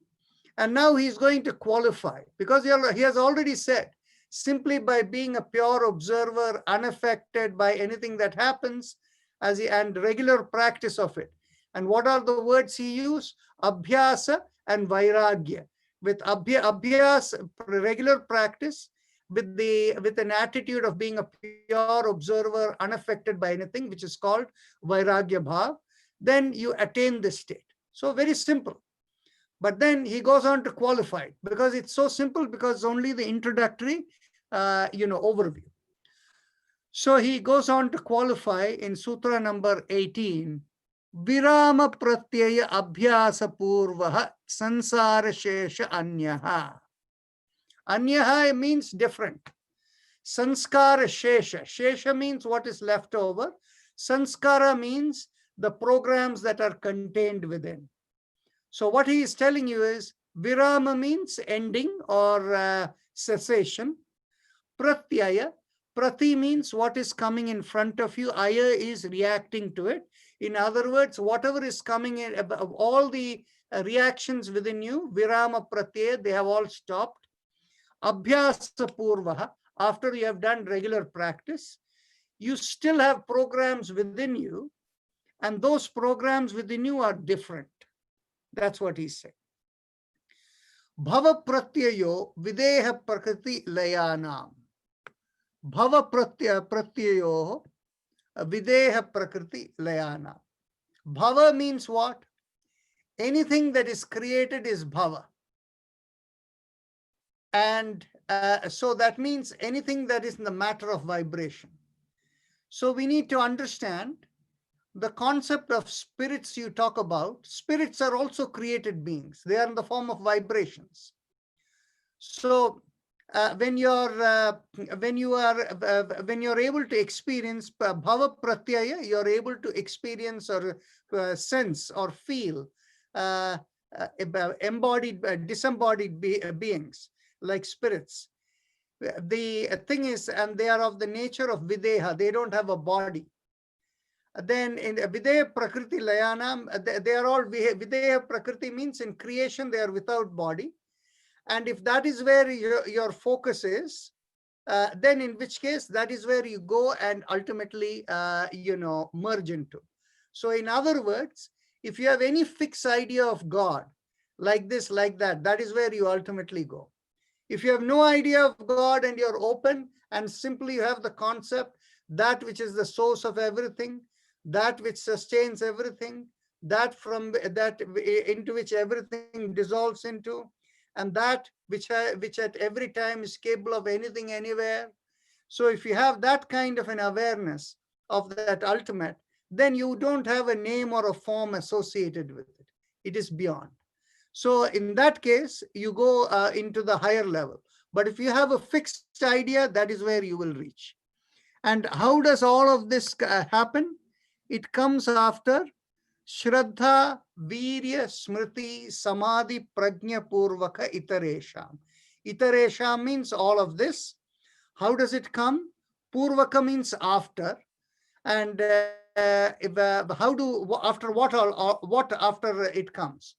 And now he's going to qualify, because he has already said, simply by being a pure observer, unaffected by anything that happens, and regular practice of it. And what are the words he used? Abhyasa and Vairagya. With abhyas, regular practice, with an attitude of being a pure observer, unaffected by anything, which is called Vairagya Bhav, then you attain this state. So very simple. But then he goes on to qualify, because it's so simple, because only the introductory overview. So he goes on to qualify in Sutra number 18. Virama pratyaya abhyasa purvaha sansara shesha anyaha. Anyaha means different. Sanskara shesha. Shesha means what is left over. Sanskara means the programs that are contained within. So what he is telling you is, virama means ending or cessation. Pratyaya. Prati means what is coming in front of you. Aya is reacting to it. In other words, whatever is coming in, all the reactions within you, virama pratyaya, they have all stopped. Abhyasa purvaha, after you have done regular practice, you still have programs within you, and those programs within you are different. That's what he's saying. Bhava pratyayo videha prakriti layanam. Bhava pratyayo videha prakriti layana. Bhava means what? Anything that is created is bhava. And so that means anything that is in the matter of vibration. So we need to understand the concept of spirits you talk about. Spirits are also created beings. They are in the form of vibrations. So when you're able to experience bhava pratyaya, you're able to experience or sense or feel embodied, disembodied beings like spirits. The thing is, and they are of the nature of videha. They don't have a body. Then in videha prakriti layanam, they are all videha prakriti means in creation they are without body. And if that is where your focus is, then in which case that is where you go and ultimately, merge into. So in other words, if you have any fixed idea of God, like this, like that, that is where you ultimately go. If you have no idea of God and you're open and simply you have the concept, that which is the source of everything, that which sustains everything, that into which everything dissolves into, and that which at every time is capable of anything, anywhere. So if you have that kind of an awareness of that ultimate, then you don't have a name or a form associated with it. It is beyond. So in that case, you go into the higher level. But if you have a fixed idea, that is where you will reach. And how does all of this happen? It comes after Shraddha, Virya, Smriti, Samadhi, Prajna, Purvaka, Itaresham. Itaresham means all of this. How does it come? Purvaka means after. And after what after it comes?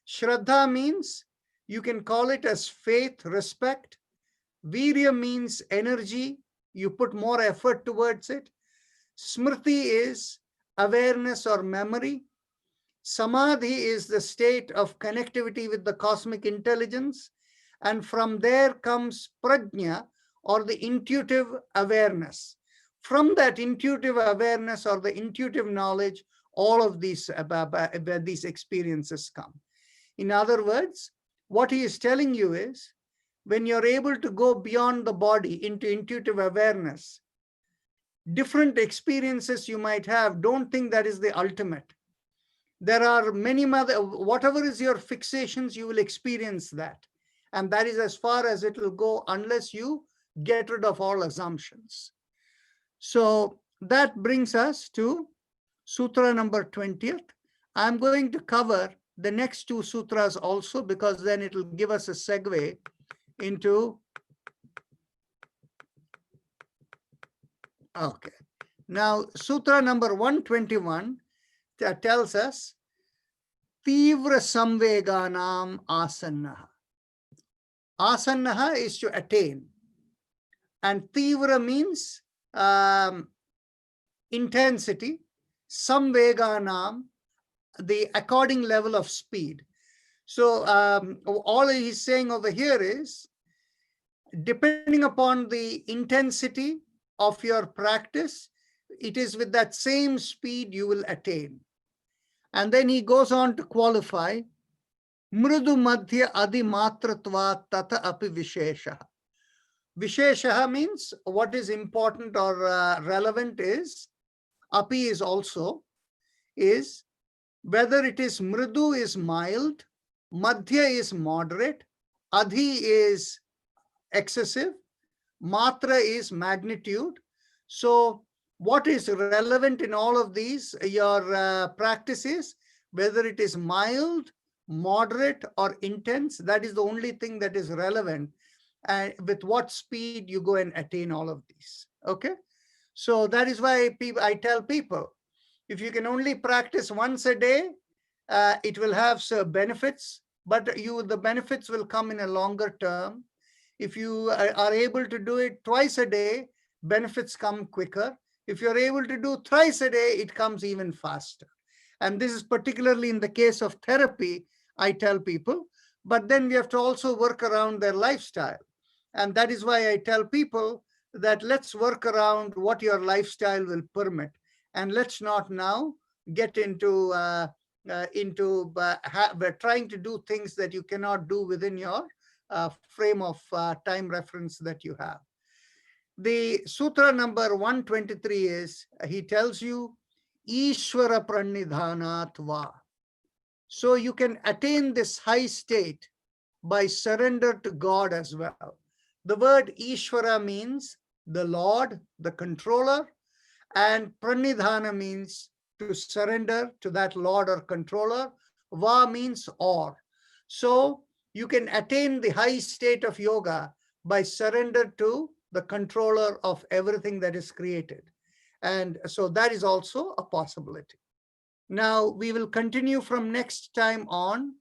Shraddha means you can call it as faith, respect. Virya means energy. You put more effort towards it. Smriti is awareness or memory. Samadhi is the state of connectivity with the cosmic intelligence. And from there comes prajna, or the intuitive awareness. From that intuitive awareness or the intuitive knowledge, all of these experiences come. In other words, what he is telling you is, when you're able to go beyond the body into intuitive awareness, different experiences you might have, don't think that is the ultimate. There are many other, whatever is your fixations, you will experience that. And that is as far as it will go unless you get rid of all assumptions. So that brings us to Sutra number 20th. I'm going to cover the next two sutras also, because then it will give us a segue into, okay. Now, Sutra number 121 tells us, Tivra samveganam asannaha. Asannaha is to attain. And tivra means intensity. Samveganam, the according level of speed. So all he's saying over here is, depending upon the intensity of your practice, it is with that same speed you will attain. And then he goes on to qualify, mrudu madhya adi matratva tata api vishesha. Vishesha means what is important or relevant is, api is also, is whether it is mrudu is mild, madhya is moderate, adhi is excessive, matra is magnitude. So what is relevant in all of these, your practices, whether it is mild, moderate, or intense, that is the only thing that is relevant. And with what speed you go and attain all of these. Okay. So that is why I tell people, if you can only practice once a day, it will have benefits, but the benefits will come in a longer term. If you are able to do it twice a day, benefits come quicker. If you're able to do thrice a day, it comes even faster. And this is particularly in the case of therapy, I tell people, but then we have to also work around their lifestyle. And that is why I tell people that let's work around what your lifestyle will permit. And let's not now get into trying to do things that you cannot do within your frame of time reference that you have. The sutra number 123 is, he tells you, Ishvara pranidhanatva. So you can attain this high state by surrender to God as well. The word Ishvara means the Lord, the controller, and pranidhana means to surrender to that Lord or controller. Va means or. So you can attain the high state of yoga by surrender to the controller of everything that is created. And so that is also a possibility. Now we will continue from next time on,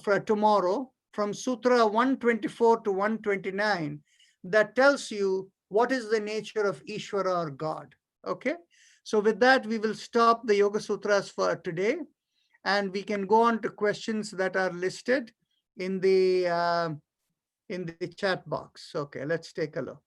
for tomorrow, from Sutra 124 to 129, that tells you what is the nature of Ishvara or God. Okay. So with that, we will stop the Yoga Sutras for today, and we can go on to questions that are listed in the chat box. Okay, let's take a look.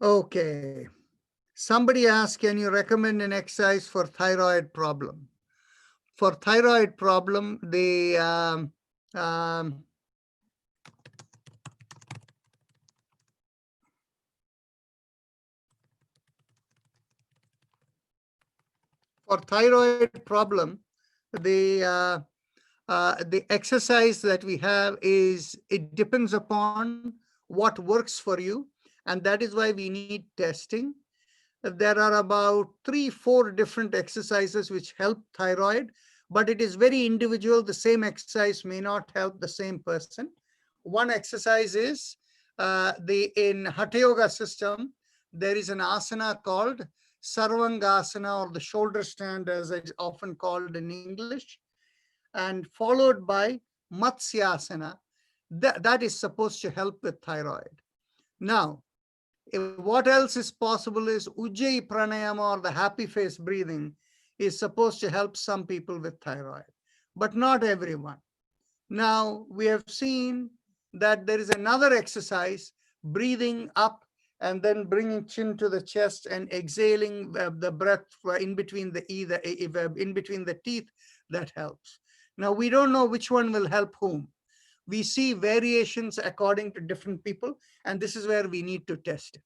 Okay. Somebody asked, can you recommend an exercise for thyroid problem? For thyroid problem, for thyroid problem, the exercise that we have is, it depends upon what works for you. And that is why we need testing. There are about 3-4 different exercises which help thyroid, but it is very individual. The same exercise may not help the same person. One exercise is in Hatha Yoga system, there is an asana called Sarvangasana, or the shoulder stand as it's often called in English, and followed by Matsyasana. That is supposed to help with thyroid. Now, what else is possible is Ujjayi Pranayama, or the happy face breathing, is supposed to help some people with thyroid, but not everyone. Now, we have seen that there is another exercise, breathing up and then bringing chin to the chest and exhaling the breath in between the in between the teeth, that helps. Now, we don't know which one will help whom. We see variations according to different people, and this is where we need to test it.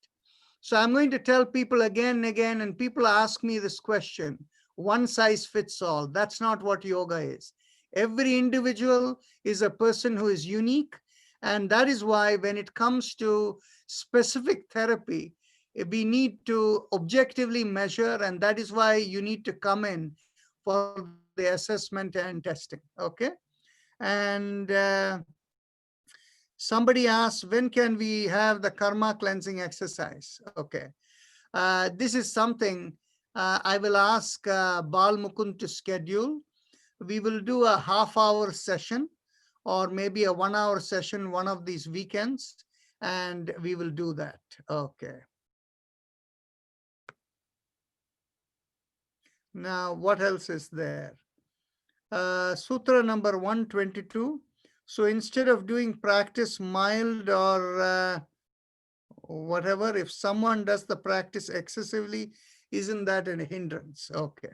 So I'm going to tell people again and again, and people ask me this question, one size fits all. That's not what yoga is. Every individual is a person who is unique, and that is why when it comes to specific therapy, we need to objectively measure, and that is why you need to come in for the assessment and testing, okay? And Somebody asked, when can we have the karma cleansing exercise? Okay. This is something I will ask Bal Mukund to schedule. We will do a half-hour session or maybe a 1 hour session one of these weekends, and we will do that. Okay. Now, what else is there? Sutra number 122. So instead of doing practice mild or whatever, if someone does the practice excessively, isn't that a hindrance? Okay.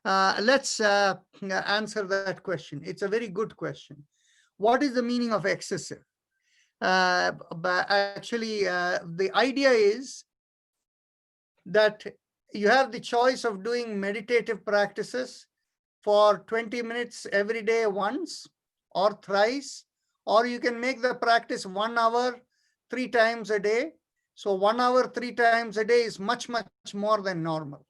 Let's answer that question. It's a very good question. What is the meaning of excessive? But actually, the idea is that you have the choice of doing meditative practices for 20 minutes every day once or thrice, or you can make the practice 1 hour 3 times a day. So 1 hour 3 times a day is much, much more than normal.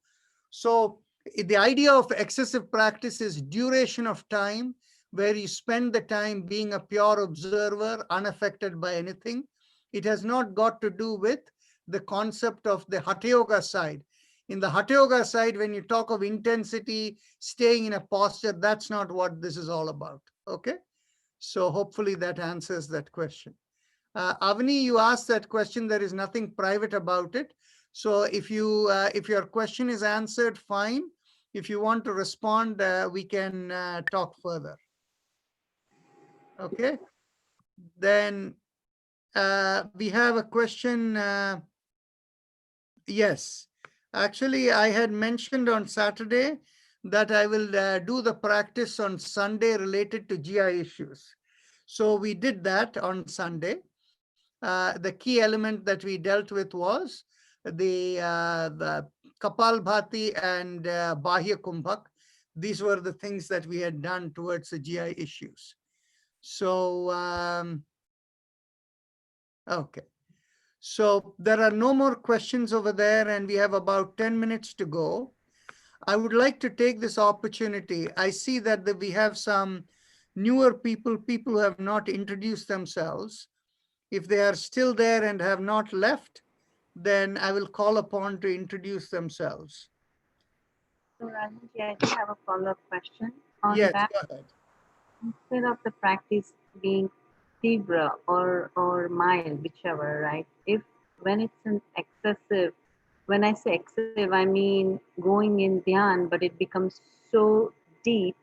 So the idea of excessive practice is duration of time, where you spend the time being a pure observer, unaffected by anything. It has not got to do with the concept of the Hatha Yoga side. In the Hatha Yoga side, when you talk of intensity, staying in a posture, that's not what this is all about. Okay. So hopefully that answers that question. Avani, you asked that question. There is nothing private about it. So if your question is answered, fine. If you want to respond, we can talk further. Okay. Then we have a question. Yes. Actually, I had mentioned on Saturday that I will do the practice on Sunday related to GI issues. So we did that on Sunday. The key element that we dealt with was the Kapalbhati and Bahya Kumbhak. These were the things that we had done towards the GI issues. So, okay. So there are no more questions over there, and we have about 10 minutes to go. I would like to take this opportunity. I see that we have some newer people who have not introduced themselves. If they are still there and have not left, then I will call upon to introduce themselves. So Rajanji, I do have a follow-up question on Yes, that. go ahead. Instead of the practice being tibra or mild, whichever, right? If when it's an excessive, when I say excessive, I mean going in dhyan, but it becomes so deep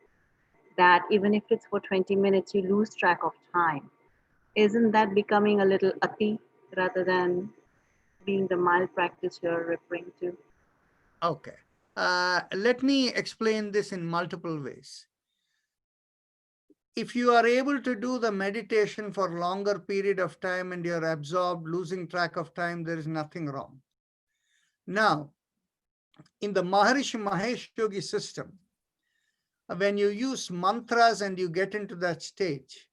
that even if it's for 20 minutes, you lose track of time. Isn't that becoming a little ati rather than being the mild practice you're referring to? Okay. Let me explain this in multiple ways. If you are able to do the meditation for a longer period of time and you're absorbed, losing track of time, there is nothing wrong. Now, in the Maharishi Mahesh Yogi system, when you use mantras and you get into that stage,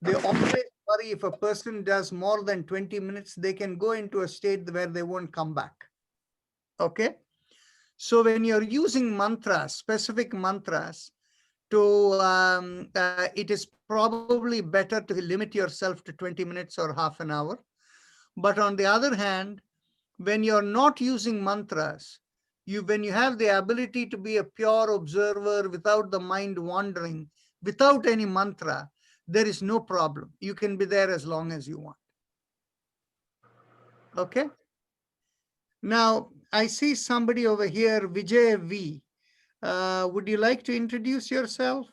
they always worry if a person does more than 20 minutes, they can go into a state where they won't come back. Okay? So when you're using mantras, specific mantras, it is probably better to limit yourself to 20 minutes or half an hour. But on the other hand, when you're not using mantras, when you have the ability to be a pure observer without the mind wandering, without any mantra, there is no problem. You can be there as long as you want. Okay? Now, I see somebody over here, Vijay V. Would you like to introduce yourself?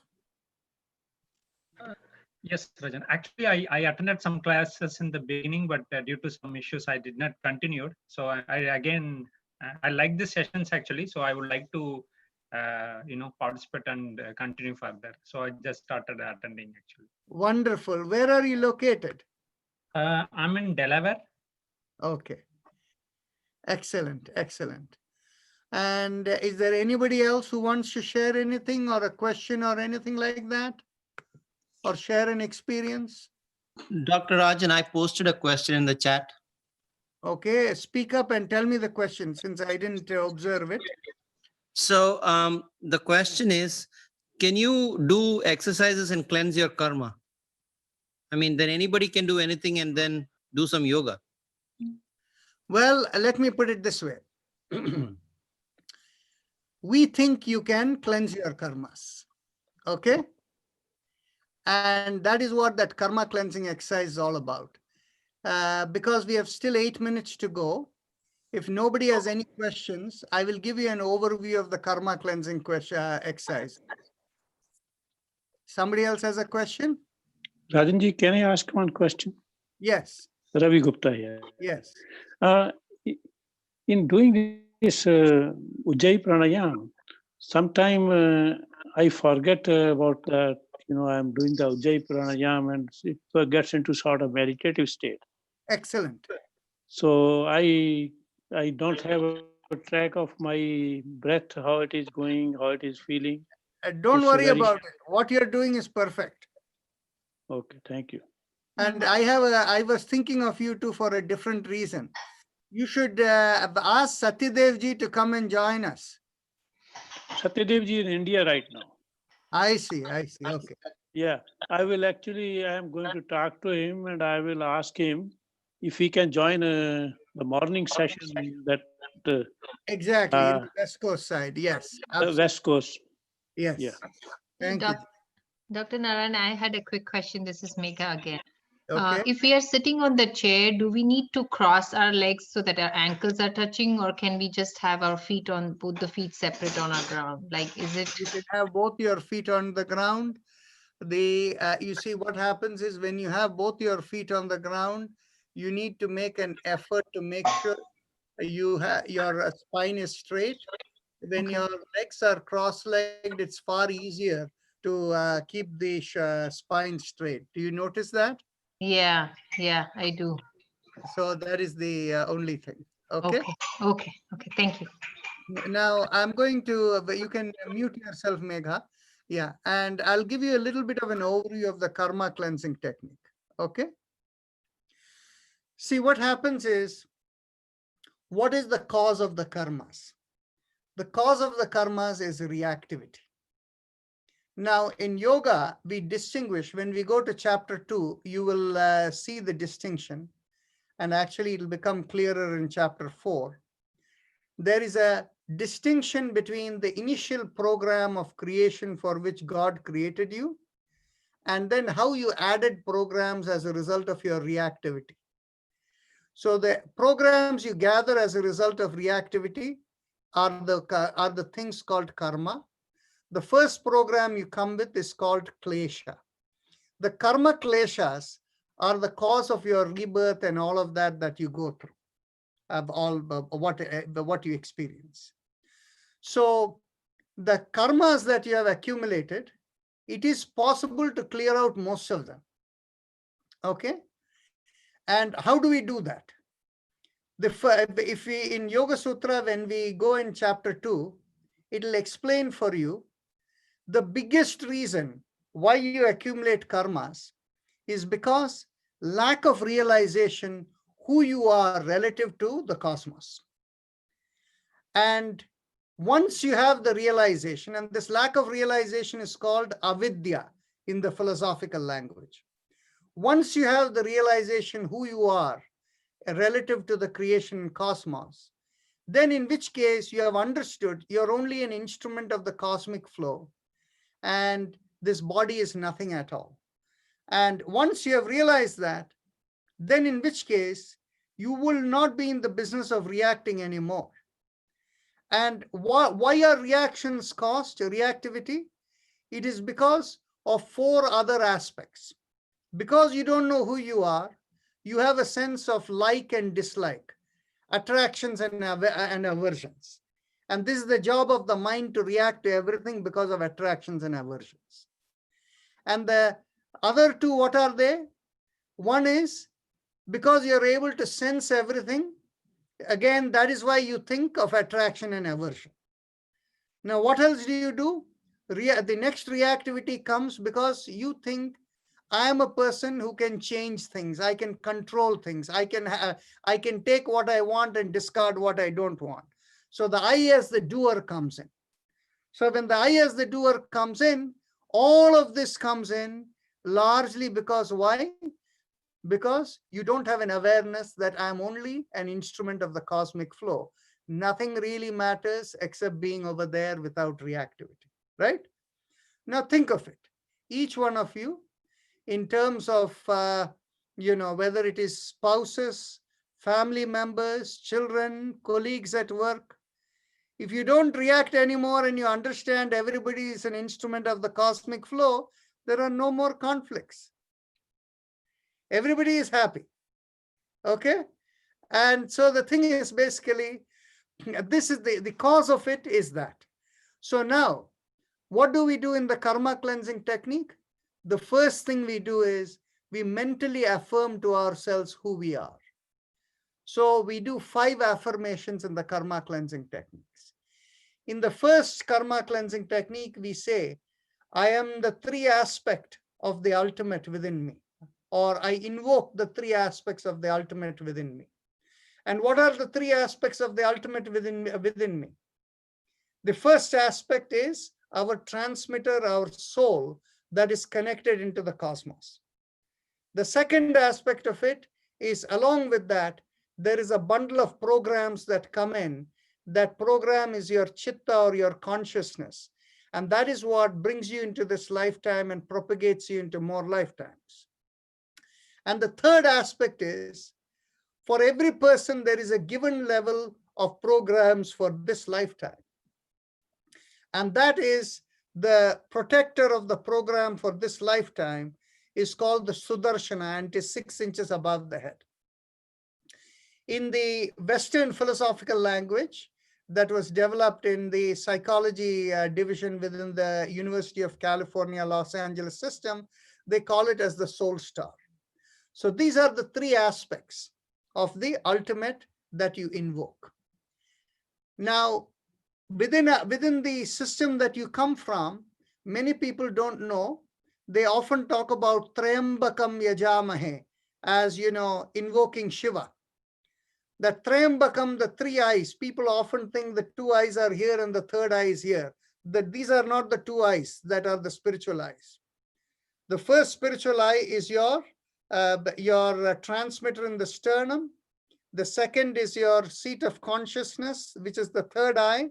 Yes, Rajan. Actually, I attended some classes in the beginning, but due to some issues, I did not continue. So I like the sessions actually. So I would like to, participate and continue further. So I just started attending actually. Wonderful. Where are you located? I'm in Delaware. Okay. Excellent. Excellent. And is there anybody else who wants to share anything or a question or anything like that? Or share an experience? Dr. Rajan, I posted a question in the chat. Okay, speak up and tell me the question since I didn't observe it. So the question is, can you do exercises and cleanse your karma? I mean, then anybody can do anything and then do some yoga. Well, let me put it this way. We think you can cleanse your karmas. Okay? And that is what that karma cleansing exercise is all about. Because we have still 8 minutes to go. If nobody has any questions, I will give you an overview of the karma cleansing exercise. Somebody else has a question? Rajanji, can I ask one question? Yes. Ravi Gupta here. Yes. In doing this Ujjayi Pranayam, sometime I forget about that, I'm doing the Ujjayi Pranayam and it gets into sort of meditative state. Excellent. So I don't have a track of my breath, how it is going, how it is feeling. Don't It's worry very- about it. What you're doing is perfect. Okay, thank you. And I was thinking of you too for a different reason. You should ask Satyadev ji to come and join us. Satyadev ji in India right now. I see. Okay. Yeah, I am going to talk to him and I will ask him if he can join the morning session that Exactly. In the West Coast side. Yes. the Absolutely. West Coast. Yes. Yeah. Thank you. Dr. Narayan, I had a quick question. This is Megha again. Okay. If we are sitting on the chair, do we need to cross our legs so that our ankles are touching, or can we just have our feet on both the feet separate on our ground? Like, is it? You should have both your feet on the ground. You see what happens is when you have both your feet on the ground, you need to make an effort to make sure your spine is straight. When your legs are cross-legged, it's far easier to keep the spine straight. Do you notice that? Yeah, I do. So that is the only thing. Okay. Okay. Thank you. Now I'm going to, you can mute yourself, Megha. Yeah, and I'll give you a little bit of an overview of the karma cleansing technique. Okay. See, what happens is, what is the cause of the karmas? The cause of the karmas is reactivity. Now, in yoga, we distinguish, when we go to chapter 2, you will see the distinction, and actually it'll become clearer in chapter 4. There is a distinction between the initial program of creation for which God created you, and then how you added programs as a result of your reactivity. So the programs you gather as a result of reactivity are the things called karma. The first program you come with is called klesha. The karma kleshas are the cause of your rebirth and all of that you go through, of all what you experience. So the karmas that you have accumulated, it is possible to clear out most of them. Okay. And how do we do that? If we in Yoga Sutra, when we go in chapter 2, it'll explain for you the biggest reason why you accumulate karmas is because lack of realization who you are relative to the cosmos. And once you have the realization, and this lack of realization is called avidya in the philosophical language. Once you have the realization who you are relative to the creation cosmos, then in which case you have understood you're only an instrument of the cosmic flow, and this body is nothing at all. And once you have realized that, then in which case you will not be in the business of reacting anymore. And why are reactions caused, reactivity? It is because of 4 other aspects. Because you don't know who you are, you have a sense of like and dislike, attractions and aversions. And this is the job of the mind, to react to everything because of attractions and aversions. And the other 2, what are they? One is because you're able to sense everything. Again, that is why you think of attraction and aversion. Now, what else do you do? The next reactivity comes because you think, I am a person who can change things. I can control things. I can take what I want and discard what I don't want. So the I as the doer comes in. So when the I as the doer comes in, all of this comes in, largely because why? Because you don't have an awareness that I'm only an instrument of the cosmic flow. Nothing really matters except being over there without reactivity, right? Now think of it, each one of you, in terms of, whether it is spouses, family members, children, colleagues at work. If you don't react anymore and you understand everybody is an instrument of the cosmic flow, there are no more conflicts. Everybody is happy. Okay? And so the thing is basically, this is the cause of it is that. So now, what do we do in the karma cleansing technique? The first thing we do is we mentally affirm to ourselves who we are. So we do 5 affirmations in the karma cleansing techniques. In the first karma cleansing technique, we say, I am the 3 aspects of the ultimate within me, or I invoke the 3 aspects of the ultimate within me. And what are the 3 aspects of the ultimate within me? The first aspect is our transmitter, our soul, that is connected into the cosmos. The second aspect of it is, along with that, there is a bundle of programs that come in. That program is your chitta or your consciousness. And that is what brings you into this lifetime and propagates you into more lifetimes. And the third aspect is, for every person, there is a given level of programs for this lifetime. And that is the protector of the program for this lifetime is called the Sudarshana, and it is 6 inches above the head. In the Western philosophical language that was developed in the psychology division within the University of California, Los Angeles system, they call it as the soul star. So these are the 3 aspects of the ultimate that you invoke. Now, within the system that you come from, many people don't know. They often talk about Trayambakam Yajamahe as, invoking Shiva. That Trayambakam, the 3 eyes, people often think the 2 eyes are here and the 3rd eye is here. That these are not the 2 eyes that are the spiritual eyes. The first spiritual eye is your transmitter in the sternum. The second is your seat of consciousness, which is the 3rd eye.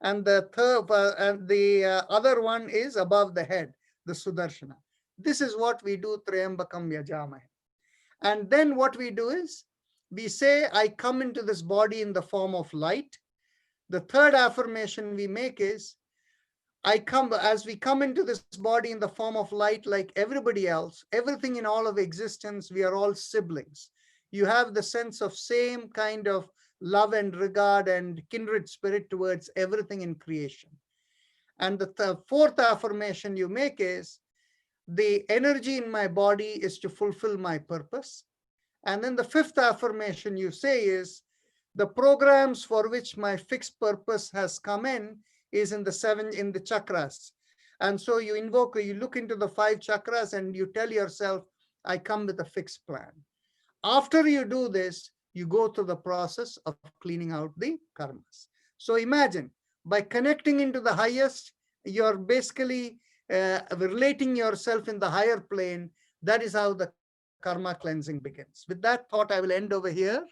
And the other one is above the head, the Sudarshana. This is what we do, Trayambakam Yajamahe. And then what we do is, we say, I come into this body in the form of light. The third affirmation we make is, as we come into this body in the form of light like everybody else, everything in all of existence, we are all siblings. You have the sense of same kind of love and regard and kindred spirit towards everything in creation. And the fourth affirmation you make is, the energy in my body is to fulfill my purpose. And then the 5th affirmation you say is, the programs for which my fixed purpose has come in is in the chakras. And so you look into the 5 chakras and you tell yourself, I come with a fixed plan. After you do this, you go through the process of cleaning out the karmas. So imagine, by connecting into the highest, you're basically relating yourself in the higher plane. That is how the karma cleansing begins. With that thought, I will end over here.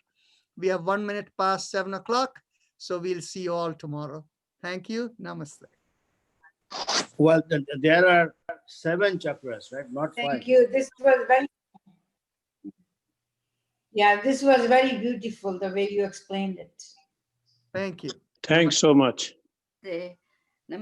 We have 1 minute past 7 o'clock. So we'll see you all tomorrow. Thank you. Namaste. Well, there are 7 chakras, right? Not 5. Thank you. This was this was very beautiful, the way you explained it. Thank you. Thanks so much. Okay.